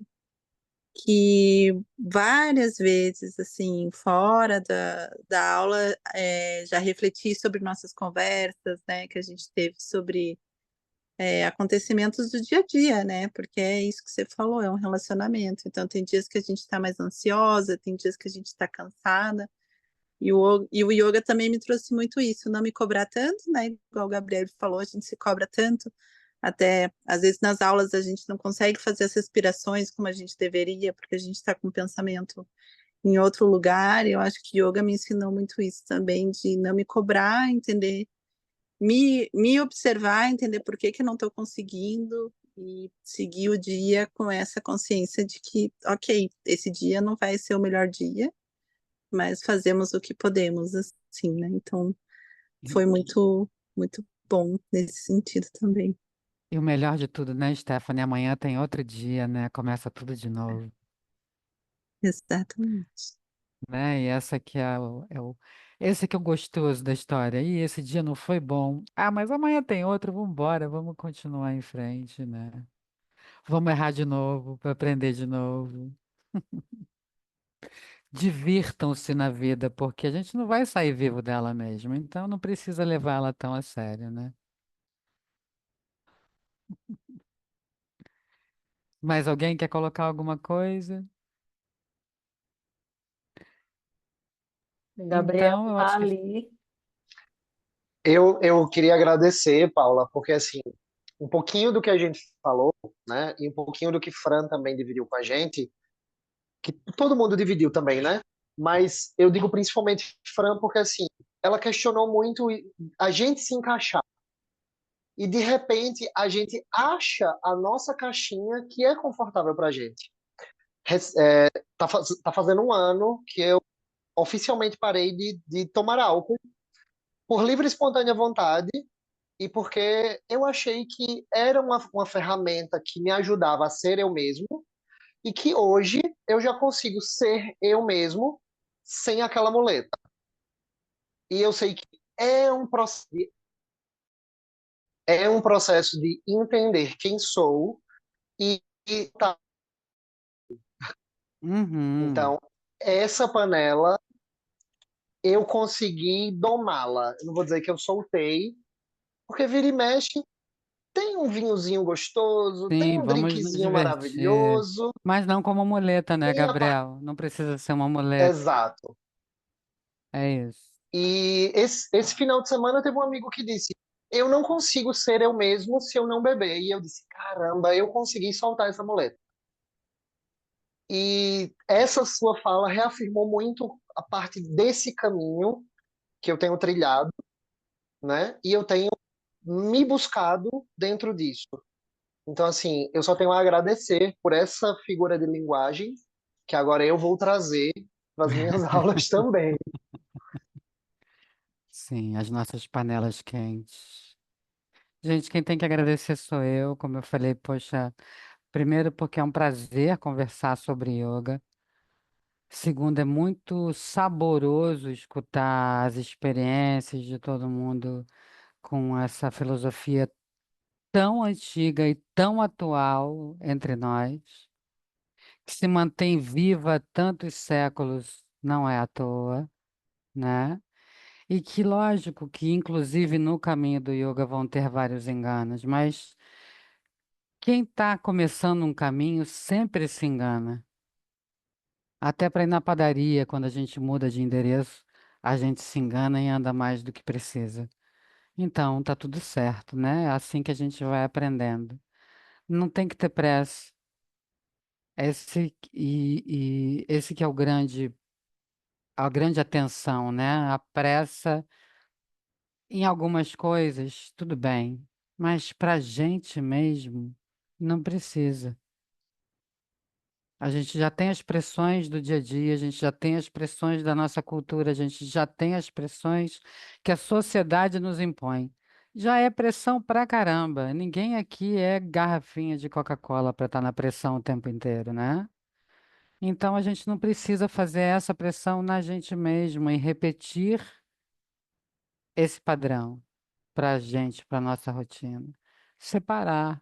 Speaker 5: que várias vezes, assim, fora da aula, já refleti sobre nossas conversas, né, que a gente teve sobre acontecimentos do dia a dia, né, porque é isso que você falou, é um relacionamento. Então, tem dias que a gente está mais ansiosa, tem dias que a gente está cansada. E o yoga também me trouxe muito isso, não me cobrar tanto, né? Igual o Gabriel falou, a gente se cobra tanto, até às vezes nas aulas a gente não consegue fazer as respirações como a gente deveria, porque a gente está com o pensamento em outro lugar. E eu acho que yoga me ensinou muito isso também, de não me cobrar, entender, me observar, entender por que que eu não estou conseguindo e seguir o dia com essa consciência de que, ok, esse dia não vai ser o melhor dia, mas fazemos o que podemos, assim, né? Então, foi muito, muito bom nesse sentido também.
Speaker 2: E o melhor de tudo, né, Stephanie? Amanhã tem outro dia, né? Começa tudo de novo,
Speaker 5: Exatamente.
Speaker 2: né? E essa que esse que é o gostoso da história. E esse dia não foi bom. Ah, mas amanhã tem outro, vamos embora, vamos continuar em frente, né? Vamos errar de novo, para aprender de novo. divirtam-se na vida, porque a gente não vai sair vivo dela mesmo, então não precisa levar ela tão a sério, né? Mais alguém quer colocar alguma coisa?
Speaker 1: Gabriel
Speaker 2: Então, eu
Speaker 1: tá
Speaker 2: acho que
Speaker 1: ali.
Speaker 4: Eu queria agradecer, Paula, porque assim, um pouquinho do que a gente falou, né, e um pouquinho do que Fran também dividiu com a gente, que todo mundo dividiu também, né? Mas eu digo principalmente Fran porque assim, ela questionou muito a gente se encaixar. E de repente a gente acha a nossa caixinha que é confortável pra gente. Tá fazendo um ano que eu oficialmente parei de tomar álcool por livre e espontânea vontade e porque eu achei que era uma ferramenta que me ajudava a ser eu mesmo e que hoje eu já consigo ser eu mesmo sem aquela muleta. E eu sei que é um processo, é um processo de entender quem sou e tá.
Speaker 2: Uhum.
Speaker 4: Então, essa panela eu consegui domá-la. Eu não vou dizer que eu soltei, porque vira e mexe, tem um vinhozinho gostoso, tem
Speaker 2: Sim,
Speaker 4: um
Speaker 2: vamos nos
Speaker 4: drinkzinho
Speaker 2: divertir.
Speaker 4: maravilhoso,
Speaker 2: Mas não como muleta, né,
Speaker 4: tem a parte.
Speaker 2: Gabriel? Não precisa ser uma muleta.
Speaker 4: Exato.
Speaker 2: É isso.
Speaker 4: E esse final de semana teve um amigo que disse: Eu não consigo ser eu mesmo se eu não beber. E eu disse: Caramba, eu consegui soltar essa muleta. E essa sua fala reafirmou muito a parte desse caminho que eu tenho trilhado, né? E eu tenho me buscado dentro disso. Então, assim, eu só tenho a agradecer por essa figura de linguagem que agora eu vou trazer para as minhas aulas também.
Speaker 2: Sim, as nossas panelas quentes. Gente, quem tem que agradecer sou eu, como eu falei, poxa, primeiro porque é um prazer conversar sobre yoga. Segundo, é muito saboroso escutar as experiências de todo mundo com essa filosofia tão antiga e tão atual entre nós, que se mantém viva há tantos séculos, não é à toa, né? E que, lógico, que inclusive no caminho do yoga vão ter vários enganos, mas quem está começando um caminho sempre se engana. Até para ir na padaria, quando a gente muda de endereço, a gente se engana e anda mais do que precisa. Então, tá tudo certo, né? É assim que a gente vai aprendendo. Não tem que ter pressa. Esse que é a grande atenção, né? A pressa em algumas coisas, tudo bem, mas para a gente mesmo, não precisa. A gente já tem as pressões do dia a dia, a gente já tem as pressões da nossa cultura, a gente já tem as pressões que a sociedade nos impõe. Já é pressão pra caramba. Ninguém aqui é garrafinha de Coca-Cola para estar na pressão o tempo inteiro, né? Então a gente não precisa fazer essa pressão na gente mesmo e repetir esse padrão para a gente, para nossa rotina. Separar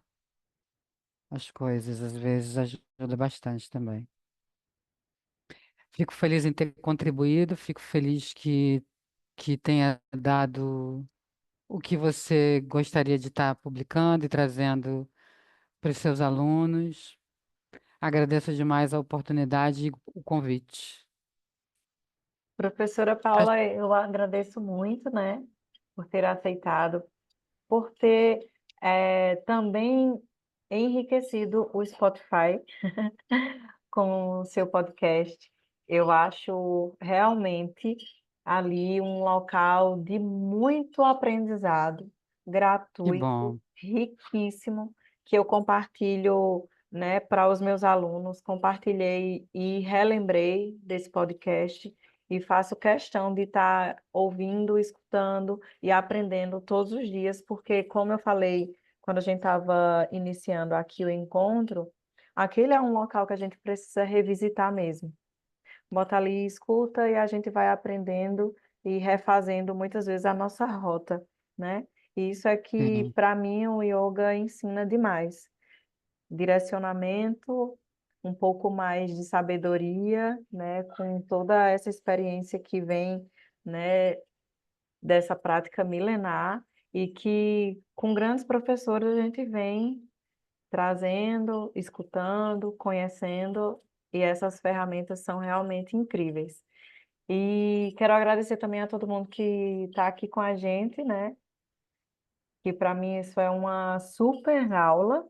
Speaker 2: as coisas, às vezes, ajuda bastante também. Fico feliz em ter contribuído, fico feliz que tenha dado o que você gostaria de estar publicando e trazendo para os seus alunos. Agradeço demais a oportunidade e o convite.
Speaker 1: Professora
Speaker 2: Tá-
Speaker 1: Paula, eu agradeço muito, né, por ter aceitado, por ter também enriquecido o Spotify com o seu podcast. Eu acho realmente ali um local de muito aprendizado,
Speaker 2: Que
Speaker 1: gratuito,
Speaker 2: bom.
Speaker 1: riquíssimo, que eu compartilho, né, para os meus alunos, compartilhei e relembrei desse podcast e faço questão de estar ouvindo, escutando e aprendendo todos os dias, porque, como eu falei, quando a gente estava iniciando aqui o encontro, aquele é um local que a gente precisa revisitar mesmo. Bota ali, escuta e a gente vai aprendendo e refazendo muitas vezes a nossa rota, né? E isso é que,
Speaker 2: Sim.
Speaker 1: para mim, o yoga ensina demais. Direcionamento, um pouco mais de sabedoria, né, com toda essa experiência que vem, né, dessa prática milenar e que com grandes professores a gente vem trazendo, escutando, conhecendo, e essas ferramentas são realmente incríveis. E quero agradecer também a todo mundo que está aqui com a gente, né? Que para mim isso é uma super aula.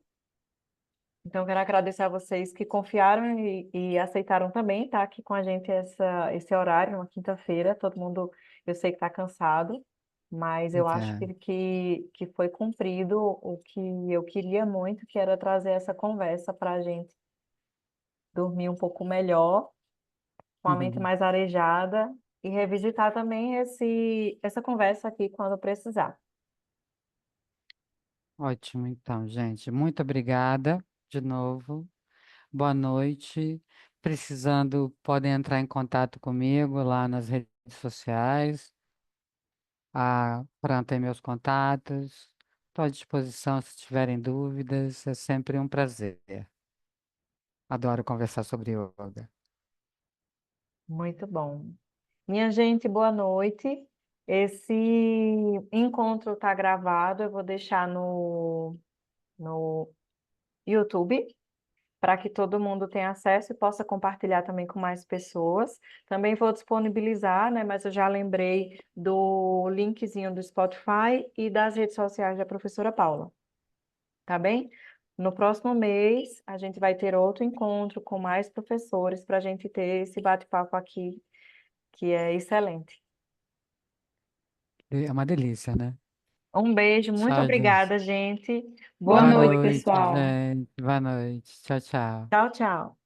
Speaker 1: Então, quero agradecer a vocês que confiaram e aceitaram também estar aqui com a gente esse horário, uma quinta-feira. Todo mundo, eu sei que está cansado, mas eu acho
Speaker 2: É.
Speaker 1: que foi cumprido o que eu queria muito, que era trazer essa conversa para a gente dormir um pouco melhor, com a mente mais arejada e revisitar também essa conversa aqui quando precisar.
Speaker 2: Ótimo, então, gente. Muito obrigada de novo. Boa noite. Precisando, podem entrar em contato comigo lá nas redes sociais. A Fran tem meus contatos. Estou à disposição se tiverem dúvidas. É sempre um prazer. Adoro conversar sobre yoga.
Speaker 1: Muito bom. Minha gente, boa noite. Esse encontro está gravado, eu vou deixar no YouTube para que todo mundo tenha acesso e possa compartilhar também com mais pessoas. Também vou disponibilizar, né, mas eu já lembrei do linkzinho do Spotify e das redes sociais da professora Paula, tá bem? No próximo mês, a gente vai ter outro encontro com mais professores para a gente ter esse bate-papo aqui, que é excelente.
Speaker 2: É uma delícia, né?
Speaker 1: Um beijo, muito
Speaker 2: Tchau, gente.
Speaker 1: obrigada, gente.
Speaker 3: Boa
Speaker 1: Boa
Speaker 2: Boa
Speaker 3: noite,
Speaker 1: noite,
Speaker 2: noite,
Speaker 3: pessoal.
Speaker 1: pessoal.
Speaker 2: gente. Boa noite. Tchau, tchau.
Speaker 1: Tchau, tchau.